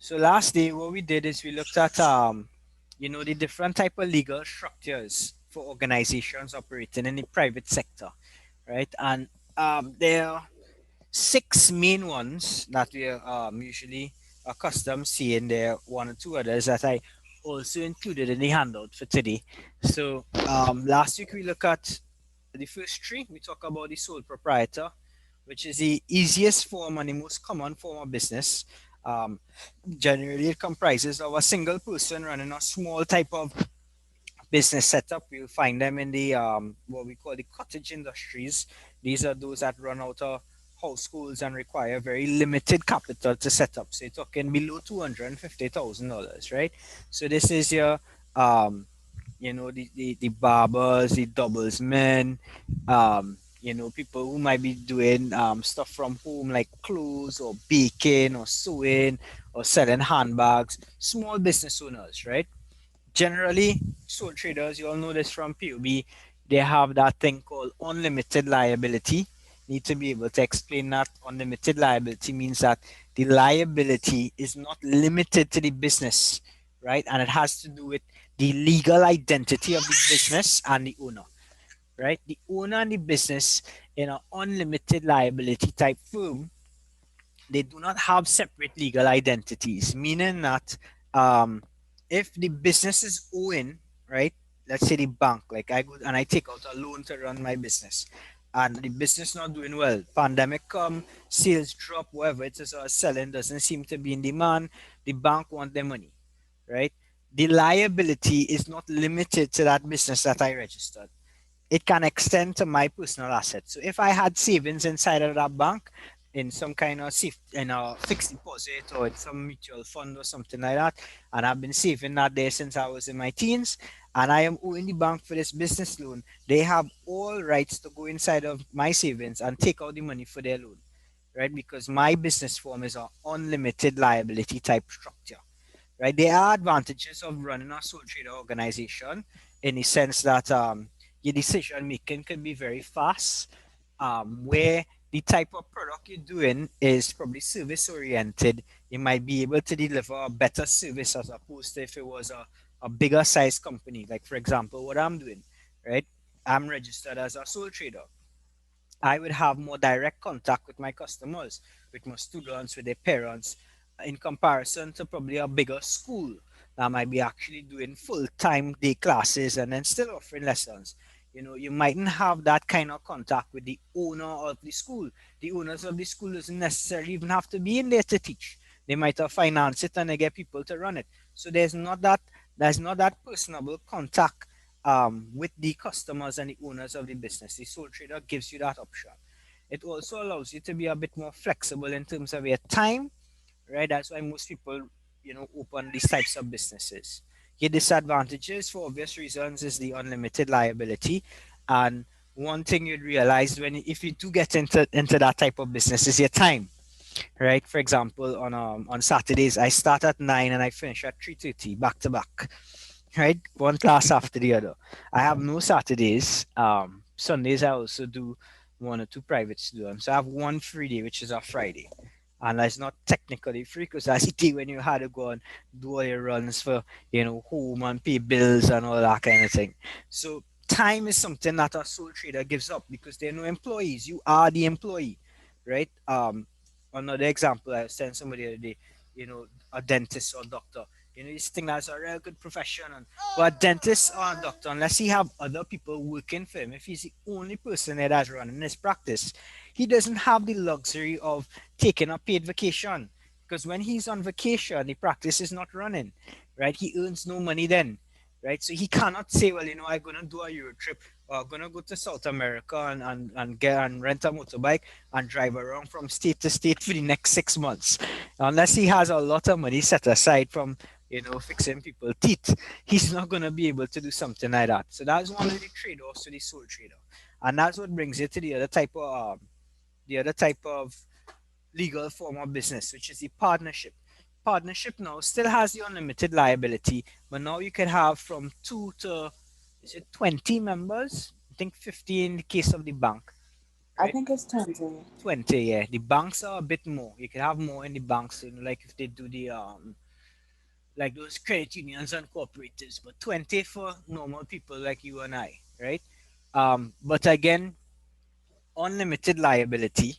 So last day, what we did is we looked at the different type of legal structures for organizations operating in the private sector, right? And there are six main ones that we are usually accustomed seeing. There are one or two others that I also included in the handout for today. So last week we looked at the first three. We talk about the sole proprietor, which is the easiest form and the most common form of business. Um, Generally, it comprises of a single person running a small type of business setup. You'll find them in the what we call the cottage industries. These are those that run out of households and require very limited capital to set up. So you're talking below $250,000, right? So this is your the barbers, the doubles men, people who might be doing stuff from home like clothes or baking or sewing or selling handbags, small business owners, right? Generally, sole traders, you all know this from PUB, they have that thing called unlimited liability. Need to be able to explain that. Unlimited liability means that the liability is not limited to the business, right? And it has to do with the legal identity of the business and the owner, right? The owner and the business in an unlimited liability type firm, they do not have separate legal identities, meaning that um, if the business is owing, right? Let's say the bank, like I go and I take out a loan to run my business, and the business not doing well. Pandemic come, sales drop, whatever it is, or selling doesn't seem to be in demand. The bank want their money, right? The liability is not limited to that business that I registered. It can extend to my personal assets. So if I had savings inside of that bank in some kind of safe, in a fixed deposit or in some mutual fund or something like that, and I've been saving that there since I was in my teens, and I am owing the bank for this business loan, they have all rights to go inside of my savings and take out the money for their loan, right? Because my business form is an unlimited liability type structure, right? There are advantages of running a sole trader organization in the sense that your decision making can be very fast, where the type of product you're doing is probably service oriented. You might be able to deliver a better service as opposed to if it was a bigger size company. Like, for example, what I'm doing, right? I'm registered as a sole trader. I would have more direct contact with my customers, with my students, with their parents, in comparison to probably a bigger school that might be actually doing full time day classes and then still offering lessons. You mightn't have that kind of contact with the owner of the school. The owners of the school doesn't necessarily even have to be in there to teach. They might have financed it and they get people to run it. So there's not that personable contact with the customers and the owners of the business. The sole trader gives you that option. It also allows you to be a bit more flexible in terms of your time, right? That's why most people, open these types of businesses. Your disadvantages, for obvious reasons, is the unlimited liability. And one thing you'd realize if you do get into that type of business is your time, right? For example, on Saturdays, I start at 9 and I finish at 3:30 back to back, right? One class after the other. I have no Saturdays. Sundays I also do one or two private students. So I have one free day, which is a Friday. And that's not technically free because that's the day when you had to go and do all your runs for, home and pay bills and all that kind of thing. So time is something that a sole trader gives up because there are no employees. You are the employee, right? Another example, I was telling somebody the other day, a dentist or doctor. This thing that's a real good profession. But a dentist or a doctor, unless he have other people working for him, if he's the only person there that's running his practice, he doesn't have the luxury of taking a paid vacation. Because when he's on vacation, the practice is not running, right? He earns no money then, right? So he cannot say, well, I'm gonna do a Euro trip or I'm gonna go to South America and get and rent a motorbike and drive around from state to state for the next 6 months. Unless he has a lot of money set aside from fixing people's teeth, he's not going to be able to do something like that. So that's one of the trade-offs to the sole trader, and that's what brings it to the other type of legal form of business, which is the partnership. Partnership now still has the unlimited liability, but now you can have from 2 to is it 20 members? I think 50 in the case of the bank, I right? think it's 20. 20, yeah. The banks are a bit more. You can have more in the banks, like if they do the like those credit unions and cooperatives, but 20 for normal people like you and I, right? But again, unlimited liability,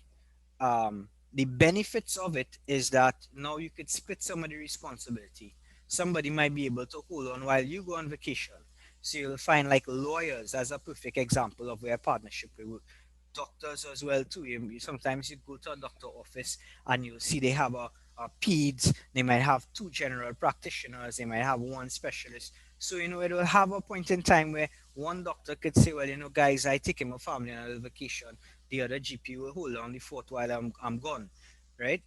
the benefits of it is that now you could split some of the responsibility. Somebody might be able to hold on while you go on vacation. So you'll find like lawyers as a perfect example of where partnership will work. Doctors as well too. Sometimes you go to a doctor office and you'll see they have a peds. They might have two general practitioners. They might have one specialist. So it will have a point in time where one doctor could say, well, guys, I take my family on a vacation. The other GP will hold on the fort while I'm gone, right?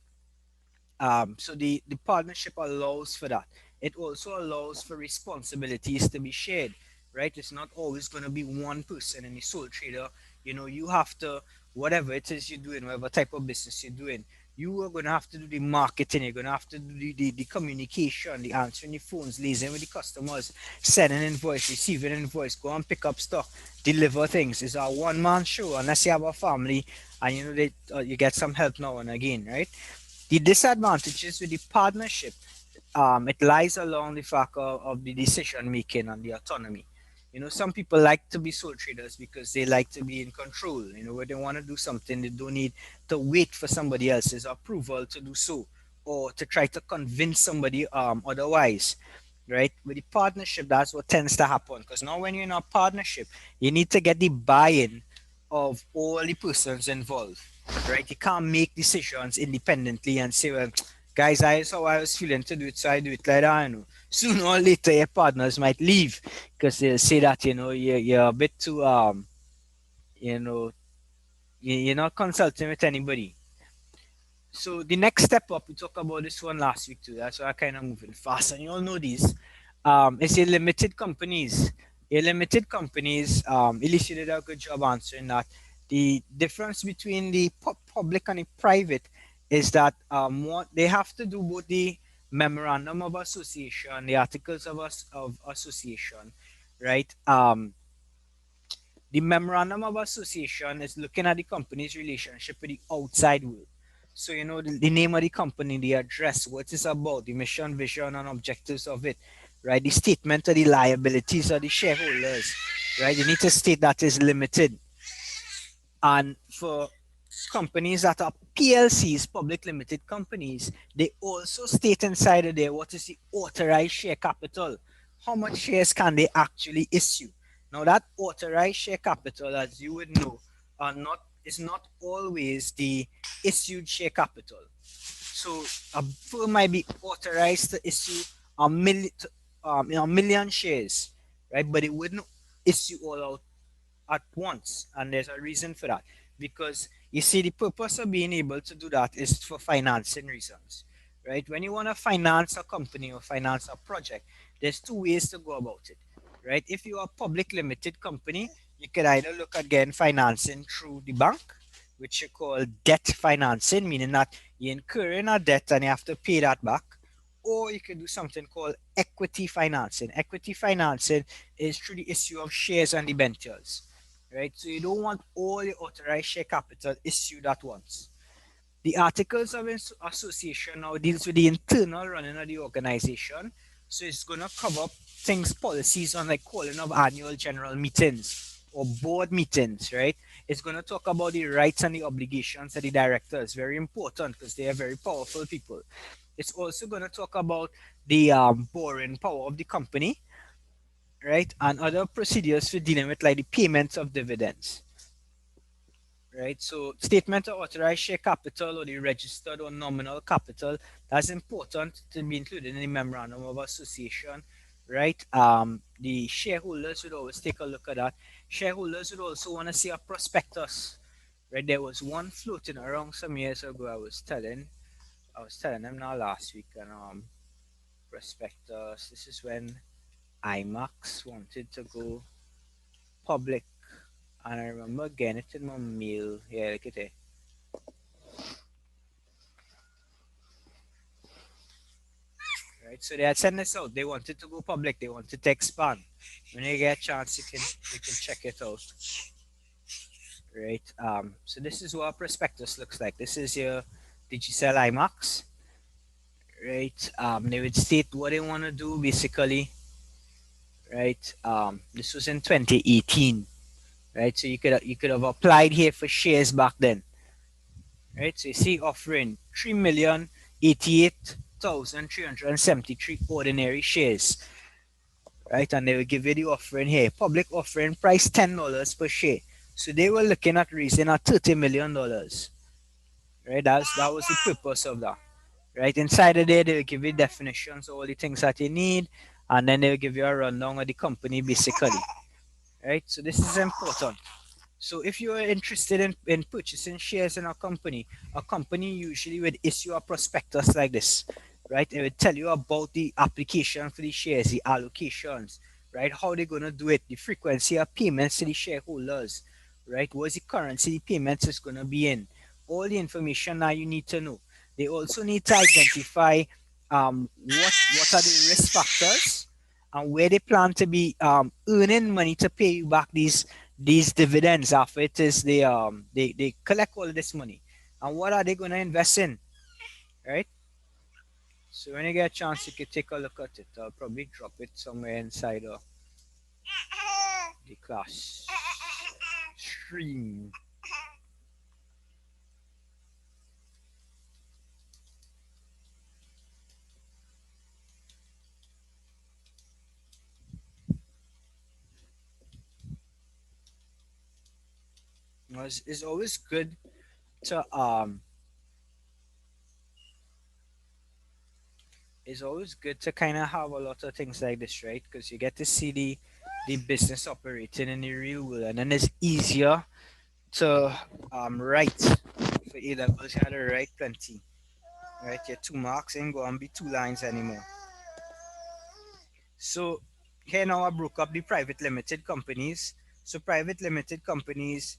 So the partnership allows for that. It also allows for responsibilities to be shared, right? It's not always going to be one person in the sole trader. You have to, whatever it is you're doing, whatever type of business you're doing, you are going to have to do the marketing. You're going to have to do the communication, the answering the phones, liaising with the customers, sending invoice, receiving invoice, go and pick up stuff, deliver things. It's a one man show unless you have a family and you get some help now and again, right? The disadvantages with the partnership, it lies along the fact of the decision making and the autonomy. Some people like to be sole traders because they like to be in control. Where they want to do something, they don't need to wait for somebody else's approval to do so, or to try to convince somebody otherwise. Right? With the partnership, that's what tends to happen. Because now, when you're in a partnership, you need to get the buy-in of all the persons involved, right? You can't make decisions independently and say, well, guys, I saw I was feeling to do it, so I do it like that. Sooner or later, your partners might leave because they'll say that you're a bit too you know you're not consulting with anybody. So the next step up, we talked about this one last week too. That's why I kind of moving fast, and you all know these. It's your limited companies. Your limited companies. Alicia did a good job answering that. The difference between the public and the private is that what they have to do both the memorandum of association, the articles of association, right? The memorandum of association is looking at the company's relationship with the outside world. So the name of the company, the address, what it's about, the mission, vision, and objectives of it, right? The statement of the liabilities of the shareholders, right? You need to state that is limited. And for companies that are PLCs, public limited companies, they also state inside of there what is the authorized share capital. How much shares can they actually issue? Now that authorized share capital, as you would know, is not always the issued share capital. So a firm might be authorized to issue a million shares, right? But it wouldn't issue all out at once, and there's a reason for that. Because you see, the purpose of being able to do that is for financing reasons, right? When you want to finance a company or finance a project, there's two ways to go about it, right? If you are a public limited company, you could either look again financing through the bank, which you call debt financing, meaning that you incur in a debt and you have to pay that back. Or you could do something called equity financing. Equity financing is through the issue of shares and debentures, right? So you don't want all your authorized share capital issued at once. The Articles of Association now deals with the internal running of the organization. So it's going to cover things, policies on like calling of annual general meetings or board meetings, right? It's going to talk about the rights and the obligations of the directors. Very important because they are very powerful people. It's also going to talk about the borrowing power of the company, right? And other procedures for dealing with like the payments of dividends, right? So statement of authorized share capital or the registered or nominal capital, that's important to be included in the memorandum of association, right? The shareholders would always take a look at that. Shareholders would also want to see a prospectus, right? There was one floating around some years ago. I was telling them now last week, and prospectus. This is when IMAX wanted to go public, and I remember getting it in my mail. Yeah, look at it. Right? So they had sent this out. They wanted to go public. They wanted to expand. When you get a chance, you can check it out. right? So this is what a prospectus looks like. This is your Digicel IMAX, right? They would state what they want to do basically, right? This was in 2018, right? So you could have applied here for shares back then, right? So you see offering 3,088,373 ordinary shares, right? And they will give you the offering here, public offering price $10 per share. So they were looking at raising a $30 million, right? That was the purpose of that, right? Inside of there, they will give you definitions of all the things that you need, and then they will give you a rundown of the company basically, right? So this is important. So if you are interested in purchasing shares in a company usually would issue a prospectus like this, right? It would tell you about the application for the shares, the allocations, right? How they're going to do it, the frequency of payments to the shareholders, right? What's the currency the payments is going to be in? All the information that you need to know. They also need to identify what are the risk factors and where they plan to be earning money to pay you back these dividends after it is they collect all this money, and what are they going to invest in, right? So when you get a chance you can take a look at it. I'll probably drop it somewhere inside of the class stream. It's always good to it's always good to kind of have a lot of things like this, right? Because you get to see the business operating in the real world, and then it's easier to write for A levels. You had to write plenty. Right, your 2 marks ain't gonna be 2 lines anymore. So here now I broke up the private limited companies. So private limited companies,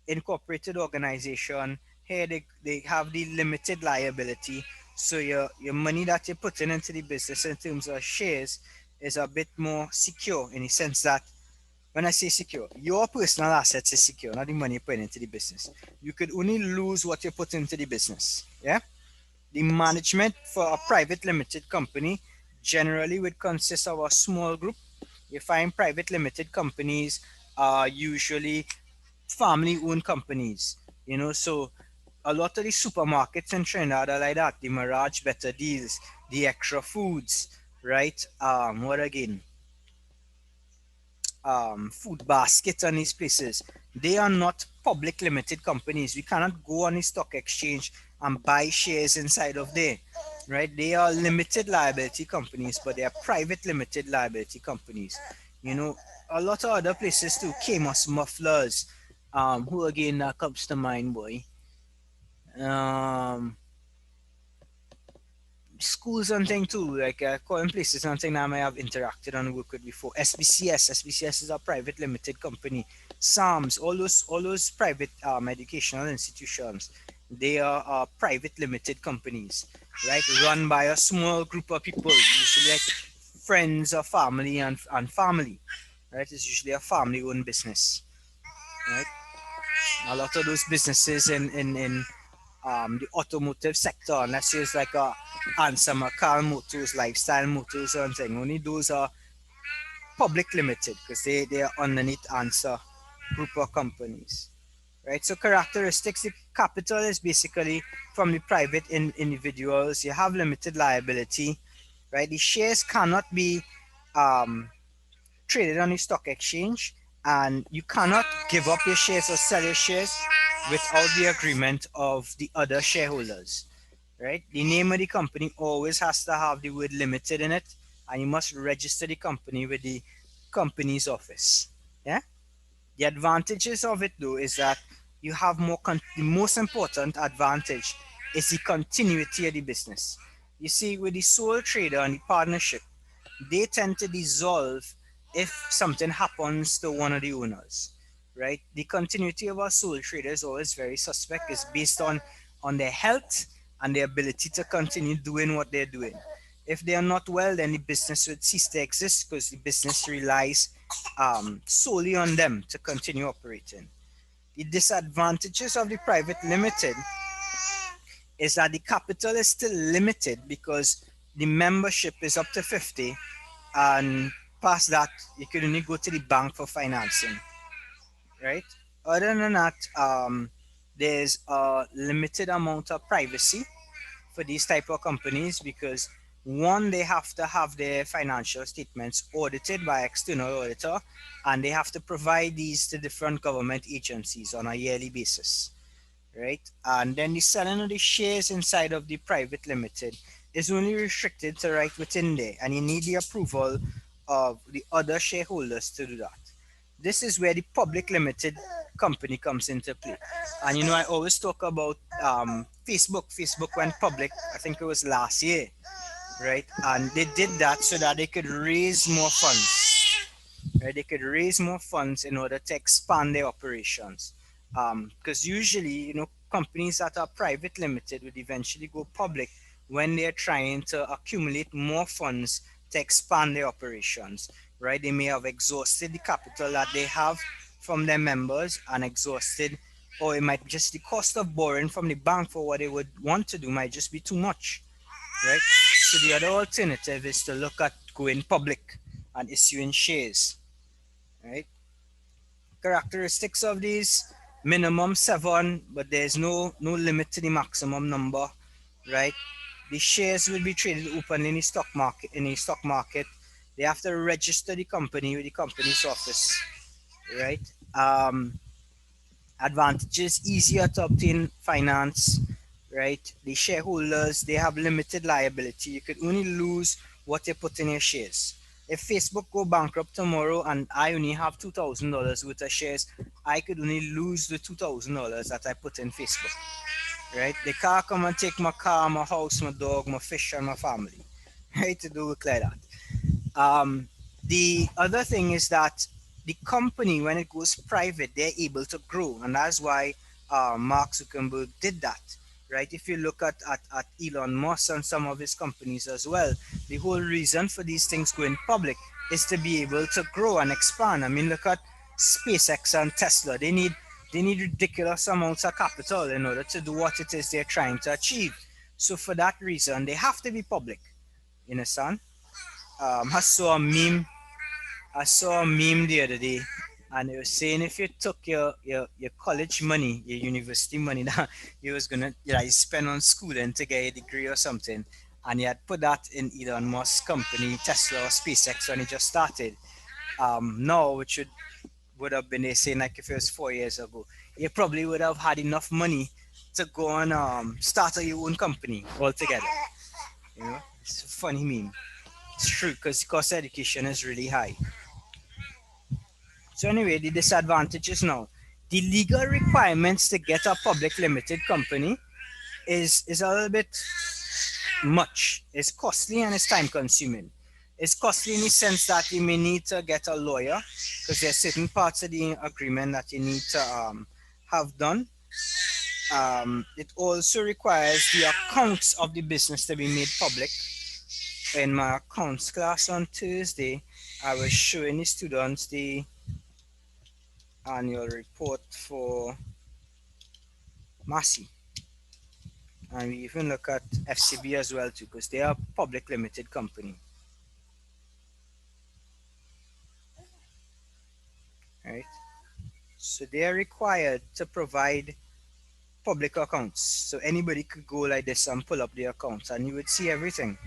incorporated organization, here they have the limited liability. So your money that you're putting into the business in terms of shares is a bit more secure in the sense that when I say secure, your personal assets is secure, not the money you put into the business. You could only lose what you put into the business. Yeah. The management for a private limited company generally would consist of a small group. You find private limited companies are usually family owned companies, so a lot of the supermarkets in Trinidad are like that. The Mirage Better Deals, the Extra Foods, right? What again? Food baskets and these places, they are not public limited companies. We cannot go on the stock exchange and buy shares inside of there, right? They are limited liability companies, but they are private limited liability companies. You know, a lot of other places too, Kamos Mufflers, who again comes to mind, boy. Um, Schools and thing too, like calling places something that I might have interacted and worked with before. SBCS is a private limited company. SAMS, all those private educational institutions, they are private limited companies, right? Run by a small group of people, usually like friends or family and family, right? It's usually a family owned business, right? A lot of those businesses in the automotive sector, unless it's like a Answer Car Motors, Lifestyle Motors, or something. Only those are public limited because they are underneath Answer group of companies, right? So characteristics, the capital is basically from the private individuals. You have limited liability, right? The shares cannot be um, traded on the stock exchange, and you cannot give up your shares or sell your shares without the agreement of the other shareholders, right? The name of the company always has to have the word limited in it, and you must register the company with the company's office. Yeah. The advantages of it though is that you have the most important advantage is the continuity of the business. You see, with the sole trader and the partnership, they tend to dissolve if something happens to one of the owners, right? The continuity of our sole trader is always very suspect. It's based on their health and their ability to continue doing what they're doing. If they are not well, then the business would cease to exist because the business relies solely on them to continue operating, The disadvantages of the private limited is that the capital is still limited because the membership is up to 50, and past that you can only go to the bank for financing, right? Other than that, there's a limited amount of privacy for these type of companies because one, they have to have their financial statements audited by external auditor, and they have to provide these to different government agencies on a yearly basis, right? And then the selling of the shares inside of the private limited is only restricted to right within there, and you need the approval of the other shareholders to do that. This is where the public limited company comes into play. And I always talk about Facebook. Facebook went public, I think it was last year, right? And they did that so that they could raise more funds, right? They could raise more funds in order to expand their operations. Because usually, companies that are private limited would eventually go public when they're trying to accumulate more funds to expand their operations, right? They may have exhausted the capital that they have from their members and exhausted, or it might just the cost of borrowing from the bank for what they would want to do might just be too much, right? So the other alternative is to look at going public and issuing shares, right? Characteristics of these: minimum 7, but there's no limit to the maximum number, right? The shares will be traded openly in the stock market. They have to register the company with the company's office, right? Advantages: easier to obtain finance, right? The shareholders, they have limited liability. You could only lose what you put in your shares. If Facebook go bankrupt tomorrow and I only have $2,000 worth of shares, I could only lose the $2,000 that I put in Facebook, right? They can't come and take my car, my house, my dog, my fish, and my family, right? To do it like that. Um, the other thing is that the company, when it goes private, they're able to grow, and that's why Mark Zuckerberg did that, right? If you look at Elon Musk and some of his companies as well, the whole reason for these things going public is to be able to grow and expand. I mean, look at SpaceX and Tesla. They need ridiculous amounts of capital in order to do what it is they're trying to achieve. So for that reason, they have to be public. You understand? I saw a meme. I saw a meme the other day, and it was saying if you took your college money, your university money that you was gonna spend on schooling to get a degree or something, and you had put that in Elon Musk's company, Tesla or SpaceX when it just started. Now, which would have been, they saying, like if it was 4 years ago, you probably would have had enough money to go and start your own company altogether. It's a funny meme. It's true because cost of education is really high. So anyway, the disadvantages now. The legal requirements to get a public limited company is a little bit much. It's costly and it's time consuming. It's costly in the sense that you may need to get a lawyer because there's certain parts of the agreement that you need to have done. It also requires the accounts of the business to be made public. In my accounts class on Tuesday, I was showing the students the annual report for Massey. And we even look at FCB as well too, because they are a public limited company, right? So they are required to provide public accounts. So anybody could go like this and pull up the accounts, and you would see everything.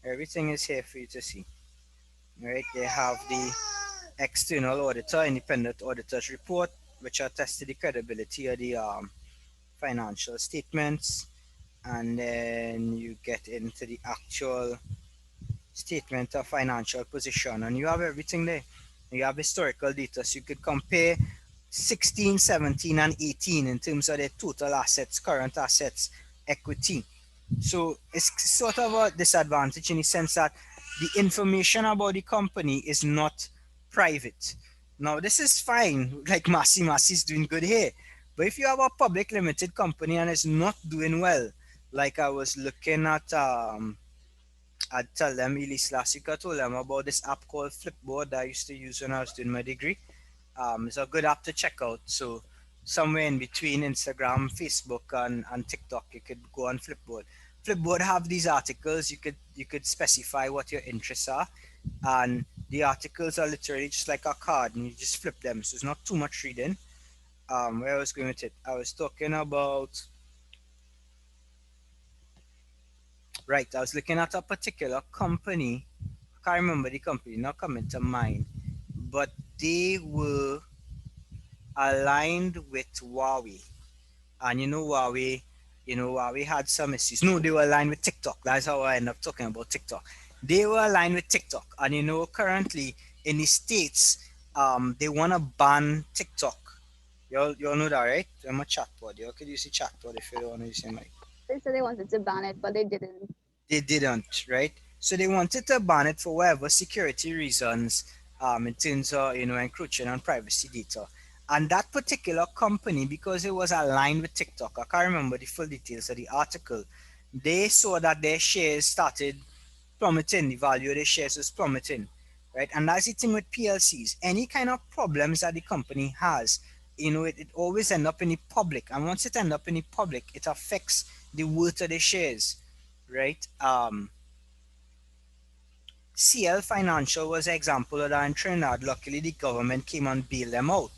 Everything is here for you to see, right? They have the external auditor, independent auditor's report, which attests to the credibility of the financial statements, and then you get into the actual statement of financial position, and you have everything there. You have historical data, so you could compare 16, 17, and 18 in terms of their total assets, current assets, equity. So it's sort of a disadvantage in the sense that the information about the company is not private. Now, this is fine, like Massey is doing good here. But if you have a public limited company and it's not doing well, like I was looking at, I tell them, Elise last week, I told them about this app called Flipboard that I used to use when I was doing my degree. It's a good app to check out. So somewhere in between Instagram, Facebook, and TikTok, you could go on Flipboard. Flipboard have these articles. You could specify what your interests are, and the articles are literally just like a card, and you just flip them. So it's not too much reading. Where I was going with it, I was talking about, right. I was looking at a particular company. I can't remember the company, not coming to mind, but they were aligned with Huawei. And Huawei had some issues. No, they were aligned with TikTok. That's how I end up talking about TikTok. They were aligned with TikTok. And currently in the States, they want to ban TikTok. You all know that, right? I'm a chatbot. You could use the chatbot if you don't want to use your mic. They said they wanted to ban it, but they didn't. They didn't, right? So they wanted to ban it for whatever security reasons, in terms of encroaching on privacy data. And that particular company, because it was aligned with TikTok, I can't remember the full details of the article. They saw that their shares started plummeting, the value of their shares was plummeting, right? And that's the thing with PLCs. Any kind of problems that the company has, it always end up in the public. And once it end up in the public, it affects the worth of the shares, right? CL Financial was an example of that in Trinidad. Luckily, the government came and bailed them out,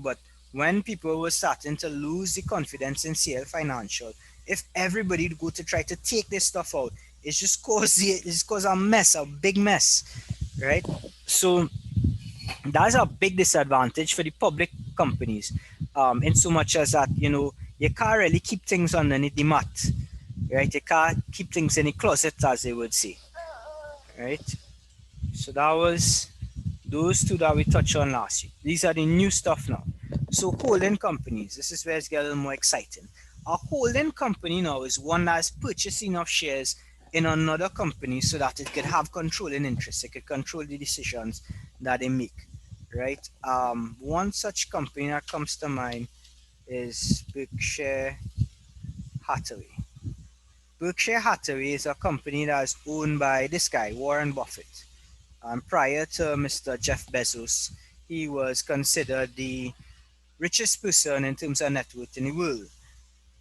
but when people were starting to lose the confidence in CL Financial, if everybody would go to try to take this stuff out, it's cause a mess, a big mess, right? So that's a big disadvantage for the public companies, in so much as that you can't really keep things underneath the mat, right? You can't keep things in the closet, as they would say, right? So that was those two that we touched on last week. These are the new stuff now. So holding companies, this is where it's getting a little more exciting. A holding company now is one that's purchasing of shares in another company so that it could have controlling interest. It could control the decisions that they make, right? One such company that comes to mind is Berkshire Hathaway. Berkshire Hathaway is a company that is owned by this guy, Warren Buffett. Prior to Mr. Jeff Bezos, he was considered the richest person in terms of net worth in the world.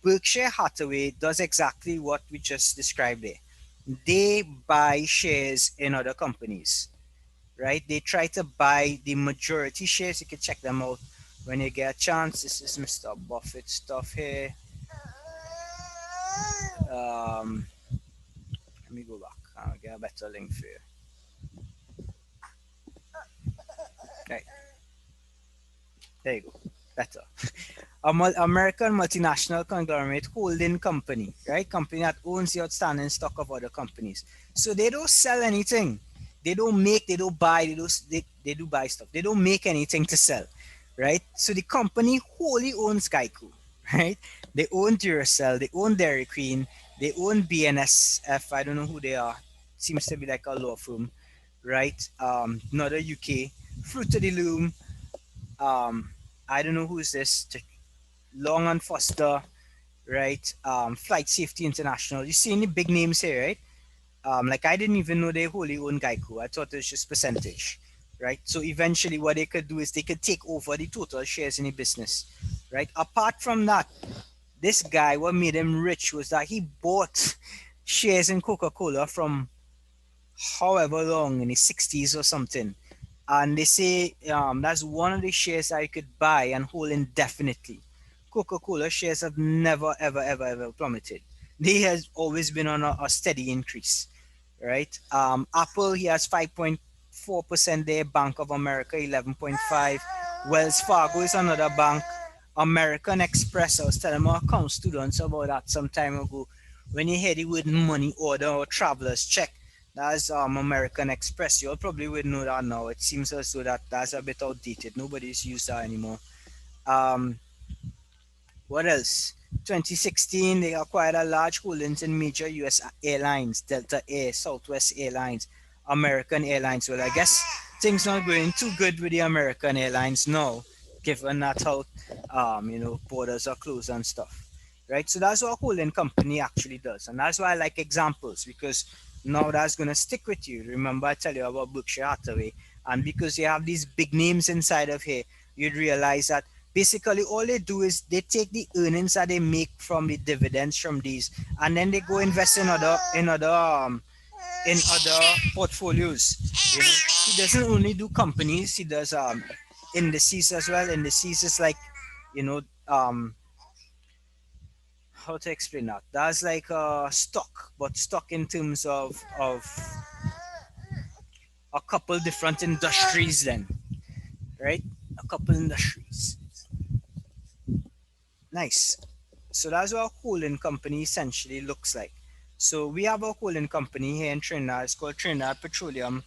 Berkshire Hathaway does exactly what we just described there. They buy shares in other companies, right? They try to buy the majority shares. You can check them out when you get a chance. This is Mr. Buffett stuff here. Um, Let me go back. I'll get a better link for you. Right, there you go. Better. American multinational conglomerate holding company, right? Company that owns the outstanding stock of other companies. So they don't sell anything. They don't make, they don't buy, they do buy stuff. They don't make anything to sell, right? So the company wholly owns Geico, right? They own Duracell, they own Dairy Queen, they own BNSF. I don't know who they are. Seems to be like a law firm, right? Another UK. Fruit of the Loom. Um, I don't know who's this. Long and Foster, right? Flight Safety International. You see any big names here, right? Like I didn't even know they wholly own Geico. I thought it was just percentage, right? So eventually, what they could do is they could take over the total shares in the business, right? Apart from that, this guy, what made him rich was that he bought shares in Coca-Cola from however long in the 60s or something. And they say that's one of the shares that you could buy and hold indefinitely. Coca-Cola shares have never, ever, ever, ever plummeted. They has always been on a steady increase, right? Apple, he has 5.4% there. Bank of America, 11.5. Wells Fargo is another bank. American Express, I was telling my account students about that some time ago. When you hear the word money order or traveler's check, that's American Express. You all probably would know that now. It seems as though that's a bit outdated. Nobody's used that anymore. Um, what else? 2016, they acquired a large holdings in major U.S. airlines, Delta Air, Southwest Airlines, American Airlines. Well, I guess things not going too good with the American Airlines now, given that how borders are closed and stuff, right? So that's what a holding company actually does, and that's why I like examples because now that's gonna stick with you. Remember, I tell you about Berkshire Hathaway, And because you have these big names inside of here, you'd realize that basically all they do is they take the earnings that they make from the dividends from these, and then they go invest in other portfolios. You know, he doesn't only do companies; he does indices as well. Indices is like, you know, how to explain that? That's like stock, but stock in terms of a couple different industries. Then, right? A couple industries. Nice. So that's what a holding company essentially looks like. So we have a holding company here in Trinidad. It's called Trinidad Petroleum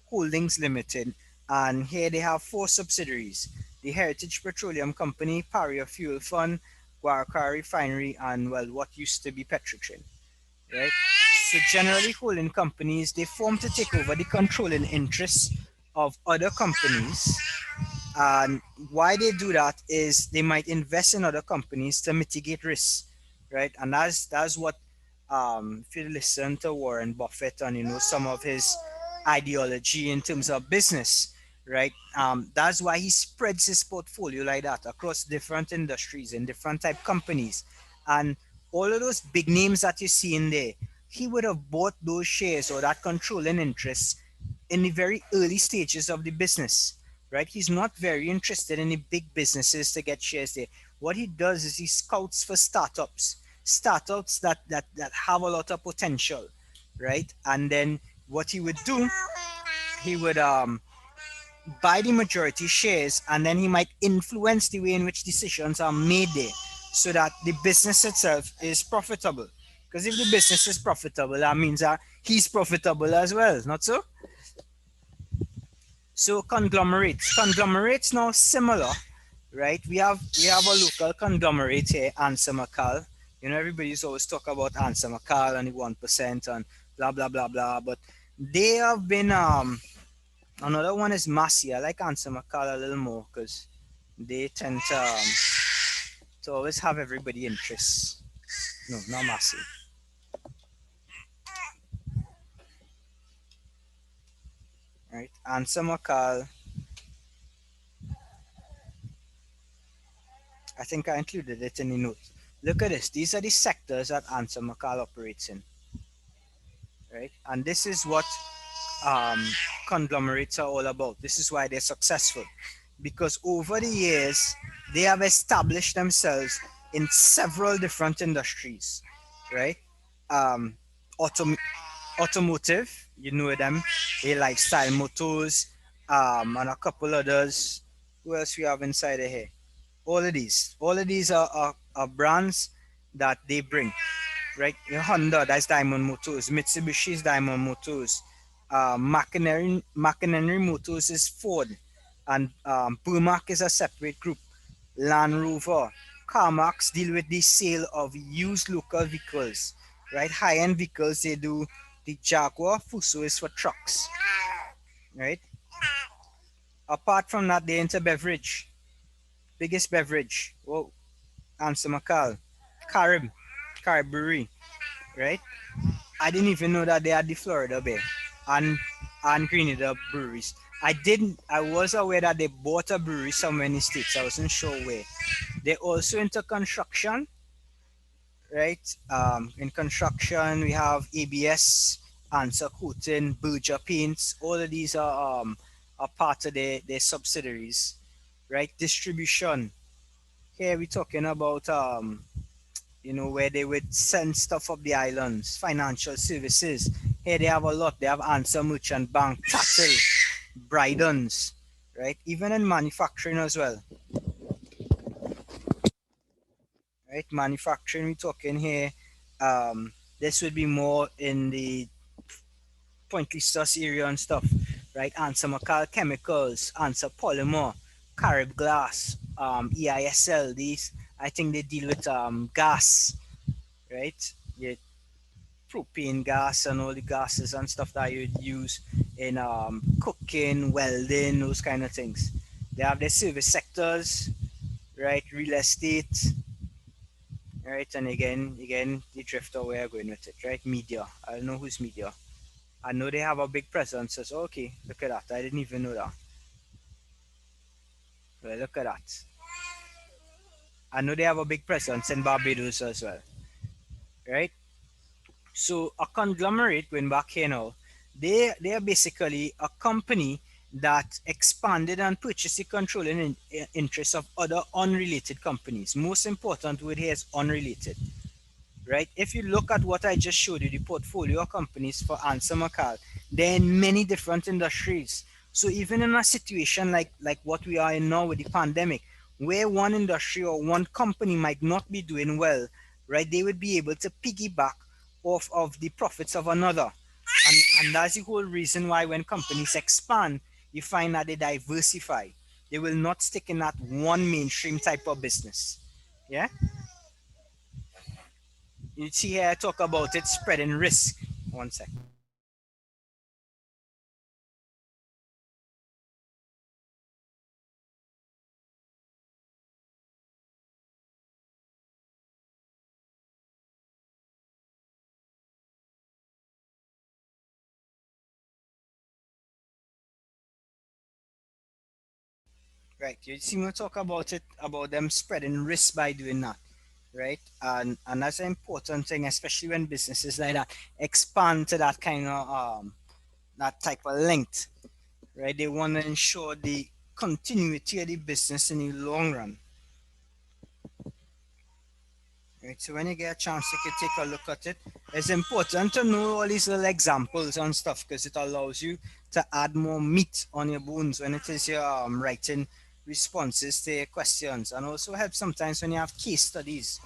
Holdings Limited, and here they have four subsidiaries: the Heritage Petroleum Company, Paria Fuel Fund, Guaracara Refinery, and well, what used to be Petrotrin. Right? So generally, holding companies they form to take over the controlling interests of other companies, and why they do that is they might invest in other companies to mitigate risks, right? And that's what if you listen to Warren Buffett and you know some of his ideology in terms of business, right? That's why he spreads his portfolio like that across different industries and different type companies, and all of those big names that you see in there, he would have bought those shares or that controlling interest in the very early stages of the business, right? He's not very interested in the big businesses to get shares there. What he does is he scouts for startups that have a lot of potential, right? And then what he would do, he would buy the majority shares, and then he might influence the way in which decisions are made there, so that the business itself is profitable. Because if the business is profitable, that means that he's profitable as well, not so? So conglomerates now similar, right? We have a local conglomerate here, Ansa McCall. You know, everybody's always talk about Ansa McCall and the 1% and blah blah blah blah. But they have been another one is Massey. I like Ansa McCall a little more because they tend to always have everybody interests. No, not Massey. Right? Ansa McCall. I think I included it in the notes. Look at this. These are the sectors that Ansa McCall operates in, right? And this is what um, conglomerates are all about. This is why they're successful, because over the years they have established themselves in several different industries, right? Um, autom- Automotive, you know them, a lifestyle motors, and a couple others. Who else we have inside of here? All of these are brands that they bring, right? Honda, that's Diamond Motors. Mitsubishi is Diamond Motors. McInerney Motors is Ford, and Burmac is a separate group. Land Rover, CarMax deal with the sale of used local vehicles, right? High-end vehicles they do. The Jaguar, Fuso is for trucks, right? Apart from that, they enter beverage. Biggest beverage. Whoa, Answer McCall. Carib, Carib Brewery, right? I didn't even know that they had the Florida Bay and Grenada breweries. I was aware that they bought a brewery somewhere in the States. I wasn't sure where. They also into construction, right? In construction, we have ABS, Answer Coating, Berger Paints. All of these are part of their subsidiaries, right? Distribution. Here we're talking about where they would send stuff up the islands, financial services. Here they have a lot. They have Answer Merchant Bank, Tattle, Brydon's, right? Even in manufacturing as well, right? Manufacturing, we're talking here. This would be more in the Point Listos area and stuff, right? Answer Macal Chemicals, Answer Polymer, Carib Glass, EISL. These, I think they deal with gas, right? Yeah, propane gas and all the gases and stuff that you'd use in cooking, welding, those kind of things. They have their service sectors, right? Real estate, right? And again, the drift where we're going with it, right? Media. I don't know who's media. I know they have a big presence. So, okay, look at that. I didn't even know that. Well, look at that. I know they have a big presence in Barbados as well, right? So a conglomerate, going back here now, they are basically a company that expanded and purchased the controlling interests of other unrelated companies. Most important word here is unrelated, right? If you look at what I just showed you, the portfolio of companies for Answer Macal, they're in many different industries. So even in a situation like what we are in now with the pandemic, where one industry or one company might not be doing well, right? They would be able to piggyback off of the profits of another. And that's the whole reason why when companies expand, you find that they diversify. They will not stick in that one mainstream type of business. Yeah? You see here, I talk about it spreading risk. One sec. Right. You see me talk about it, about them spreading risk by doing that. Right. And that's an important thing, especially when businesses like that expand to that kind of that type of length. Right. They want to ensure the continuity of the business in the long run. Right. So when you get a chance, you can take a look at it. It's important to know all these little examples and stuff because it allows you to add more meat on your bones when it is your writing responses to your questions, and also help sometimes when you have case studies.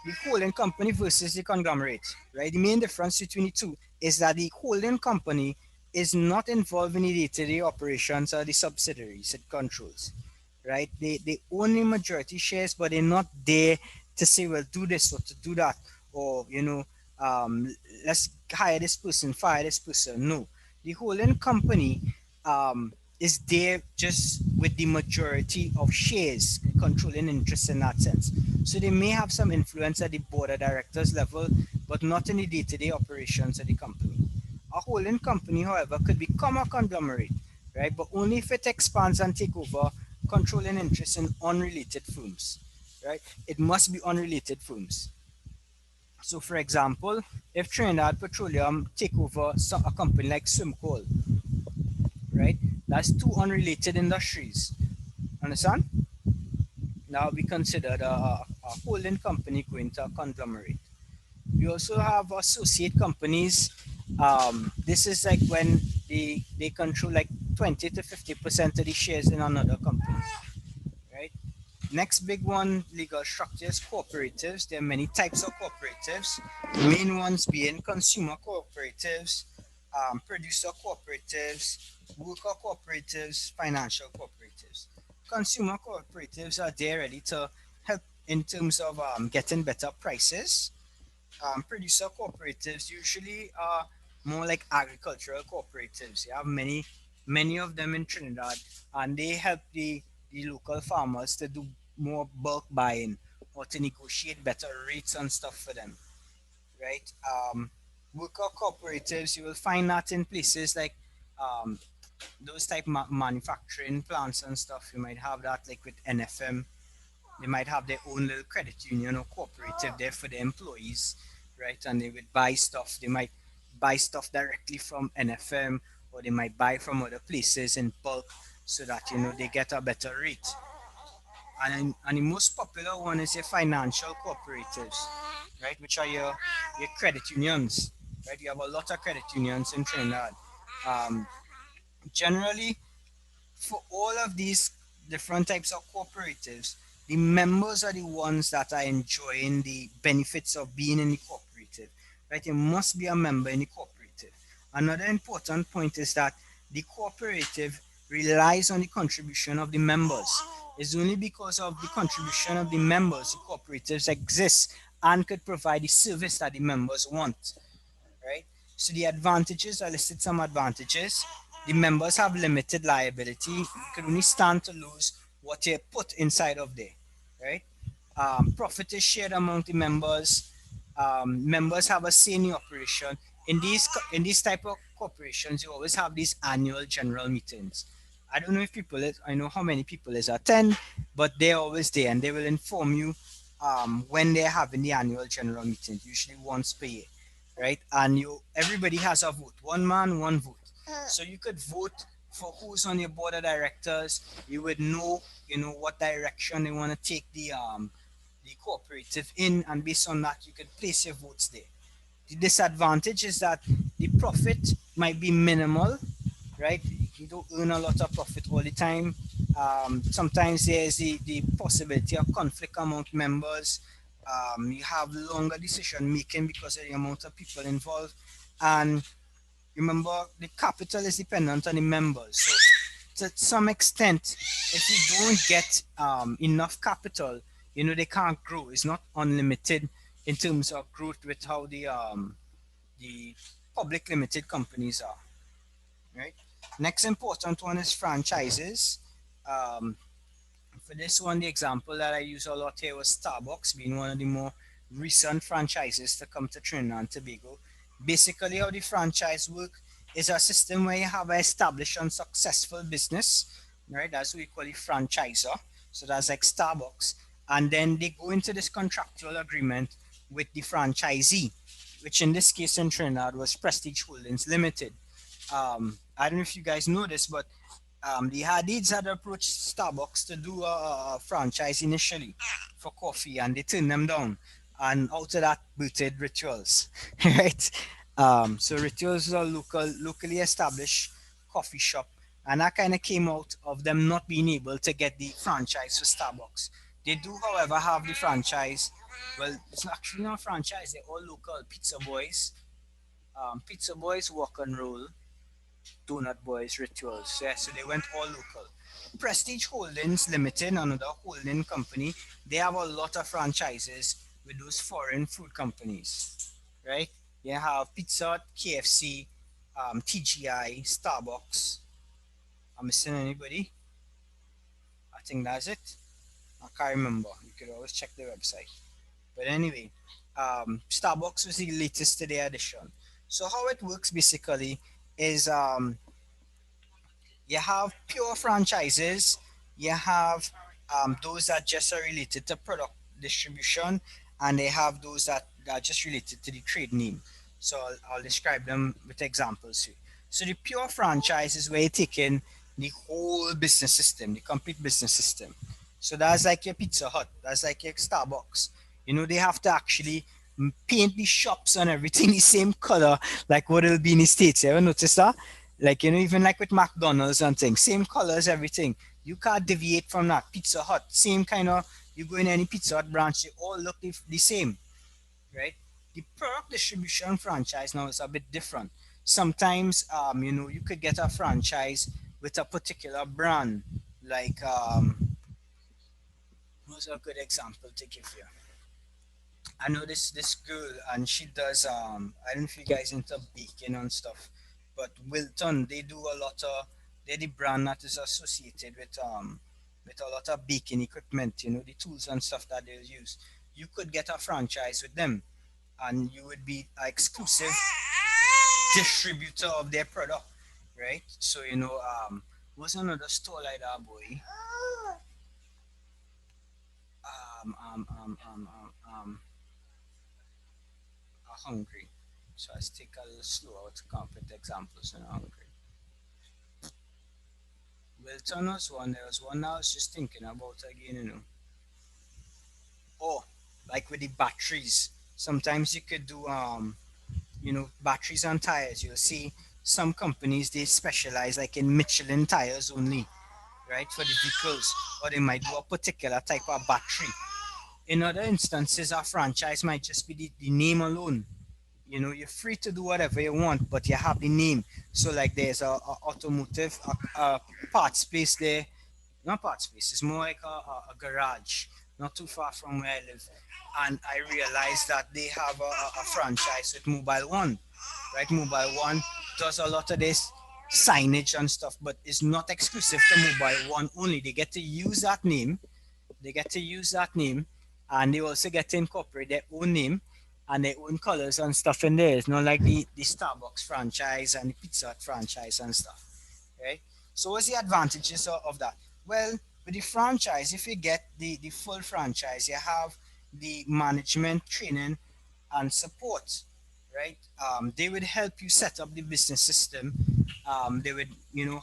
The holding company versus the conglomerate, right? The main difference between the two is that the holding company is not involved in the day-to-day operations of the subsidiaries it controls, right? They own the majority shares, but they're not there to say, well, do this or to do that, or um, let's hire this person, fire this person. No, the holding company um, is there just with the majority of shares controlling interest in that sense. So they may have some influence at the board of directors level, but not in the day-to-day operations of the company. A holding company, however, could become a conglomerate, right? But only if it expands and take over controlling interest in unrelated firms, right? It must be unrelated firms. So, for example, if Trinidad Petroleum take over a company like Swimcoal, right? That's two unrelated industries. Understand? Now we considered a holding company going to a conglomerate. We also have associate companies. This is like when they control like 20 to 50% of the shares in another company, right? Next big one, legal structures, cooperatives. There are many types of cooperatives. The main ones being consumer cooperatives, producer cooperatives, worker cooperatives, financial cooperatives. Consumer cooperatives are there ready to help in terms of getting better prices. Producer cooperatives usually are more like agricultural cooperatives. You have many of them in Trinidad, and they help the local farmers to do more bulk buying or to negotiate better rates and stuff for them, right? Worker cooperatives, you will find that in places like um, those type manufacturing plants and stuff. You might have that like with NFM. They might have their own little credit union or cooperative there for the employees, right? And they would buy stuff. They might buy stuff directly from NFM, or they might buy from other places in bulk so that they get a better rate. And the most popular one is your financial cooperatives, right? Which are your credit unions, right? You have a lot of credit unions in Trinidad. Um, Generally, for all of these different types of cooperatives, the members are the ones that are enjoying the benefits of being in the cooperative, right? You must be a member in the cooperative. Another important point is that the cooperative relies on the contribution of the members. It's only because of the contribution of the members the cooperatives exist and could provide the service that the members want, right? So the advantages, I listed some advantages. The members have limited liability. You can only stand to lose what you put inside of there, right? Profit is shared among the members. members have a say in the operation. In these type of corporations, you always have these annual general meetings. I don't know if I know how many people is attend, but they're always there and they will inform you when they're having the annual general meeting, usually once per year, right? And everybody has a vote, one man, one vote. So you could vote for who's on your board of directors. You would know, what direction they want to take the cooperative in, and based on that, you could place your votes there. The disadvantage is that the profit might be minimal, right? You don't earn a lot of profit all the time. Sometimes there's the possibility of conflict among members. You have longer decision making because of the amount of people involved. And remember, the capital is dependent on the members. So, to some extent, if you don't get enough capital, they can't grow. It's not unlimited in terms of growth with how the public limited companies are, right? Next important one is franchises. Um, for this one, the example that I use a lot here was Starbucks being one of the more recent franchises to come to Trinidad and Tobago. Basically, how the franchise work is a system where you have an established and successful business, right? That's what we call a franchisor. So that's like Starbucks. And then they go into this contractual agreement with the franchisee, which in this case in Trinidad was Prestige Holdings Limited. I don't know if you guys know this, but the Hadids had approached Starbucks to do a franchise initially for coffee, and they turned them down. And out of that, booted Rituals, right? So Rituals is a locally established coffee shop, and that kind of came out of them not being able to get the franchise for Starbucks. They do, however, have the franchise. Well, it's actually not a franchise; they're all local. Pizza Boys, Walk and Roll, Donut Boys, Rituals. Yeah, so they went all local. Prestige Holdings Limited, another holding company, they have a lot of franchises with those foreign food companies, right? You have Pizza Hut, KFC, TGI, Starbucks. I'm missing anybody? I think that's it. I can't remember. You could always check the website. But anyway, Starbucks was the latest to the addition. So how it works basically is you have pure franchises, you have those that just are related to product distribution, and they have those that are just related to the trade name. So I'll describe them with examples here. So the pure franchise is where you're taking the whole business system, the complete business system. So that's like your Pizza Hut, that's like your Starbucks. They have to actually paint the shops and everything the same color like what it'll be in the States. You ever notice that? Like, even like with McDonald's and things, same colors, everything. You can't deviate from that. Pizza Hut, same kind of, you go in any Pizza Hut branch, they all look the same, right? The product distribution franchise now is a bit different. Sometimes, you could get a franchise with a particular brand. Like, what's a good example to give you? I know this girl and she does I don't know if you guys into baking and stuff, but Wilton they do a lot of they're the brand that is associated with a lot of baking equipment, the tools and stuff that they'll use. You could get a franchise with them and you would be an exclusive distributor of their product, right? So what's another store like that, boy? Um um um um um, um hungry. So I take a little slower to come up with examples when I'm hungry. Wilton was one. There was one I was just thinking about again. Oh, like with the batteries. Sometimes you could do batteries and tires. You'll see some companies they specialize like in Michelin tires only, right, for the vehicles, or they might do a particular type of battery. In other instances, a franchise might just be the name alone. You're free to do whatever you want, but you have the name. So like there's a automotive a part space there, not part space, it's more like a garage not too far from where I live, and I realized that they have a franchise with Mobile One, right? Mobile One does a lot of this signage and stuff, but it's not exclusive to Mobile One only. They get to use that name, they get to use that name, and they also get to incorporate their own name, and their own colors and stuff in there. It's not like the Starbucks franchise and the Pizza Hut franchise and stuff, right? So what's the advantages of that? Well, with the franchise, if you get the full franchise, you have the management, training, and support, right? They would help you set up the business system. They would,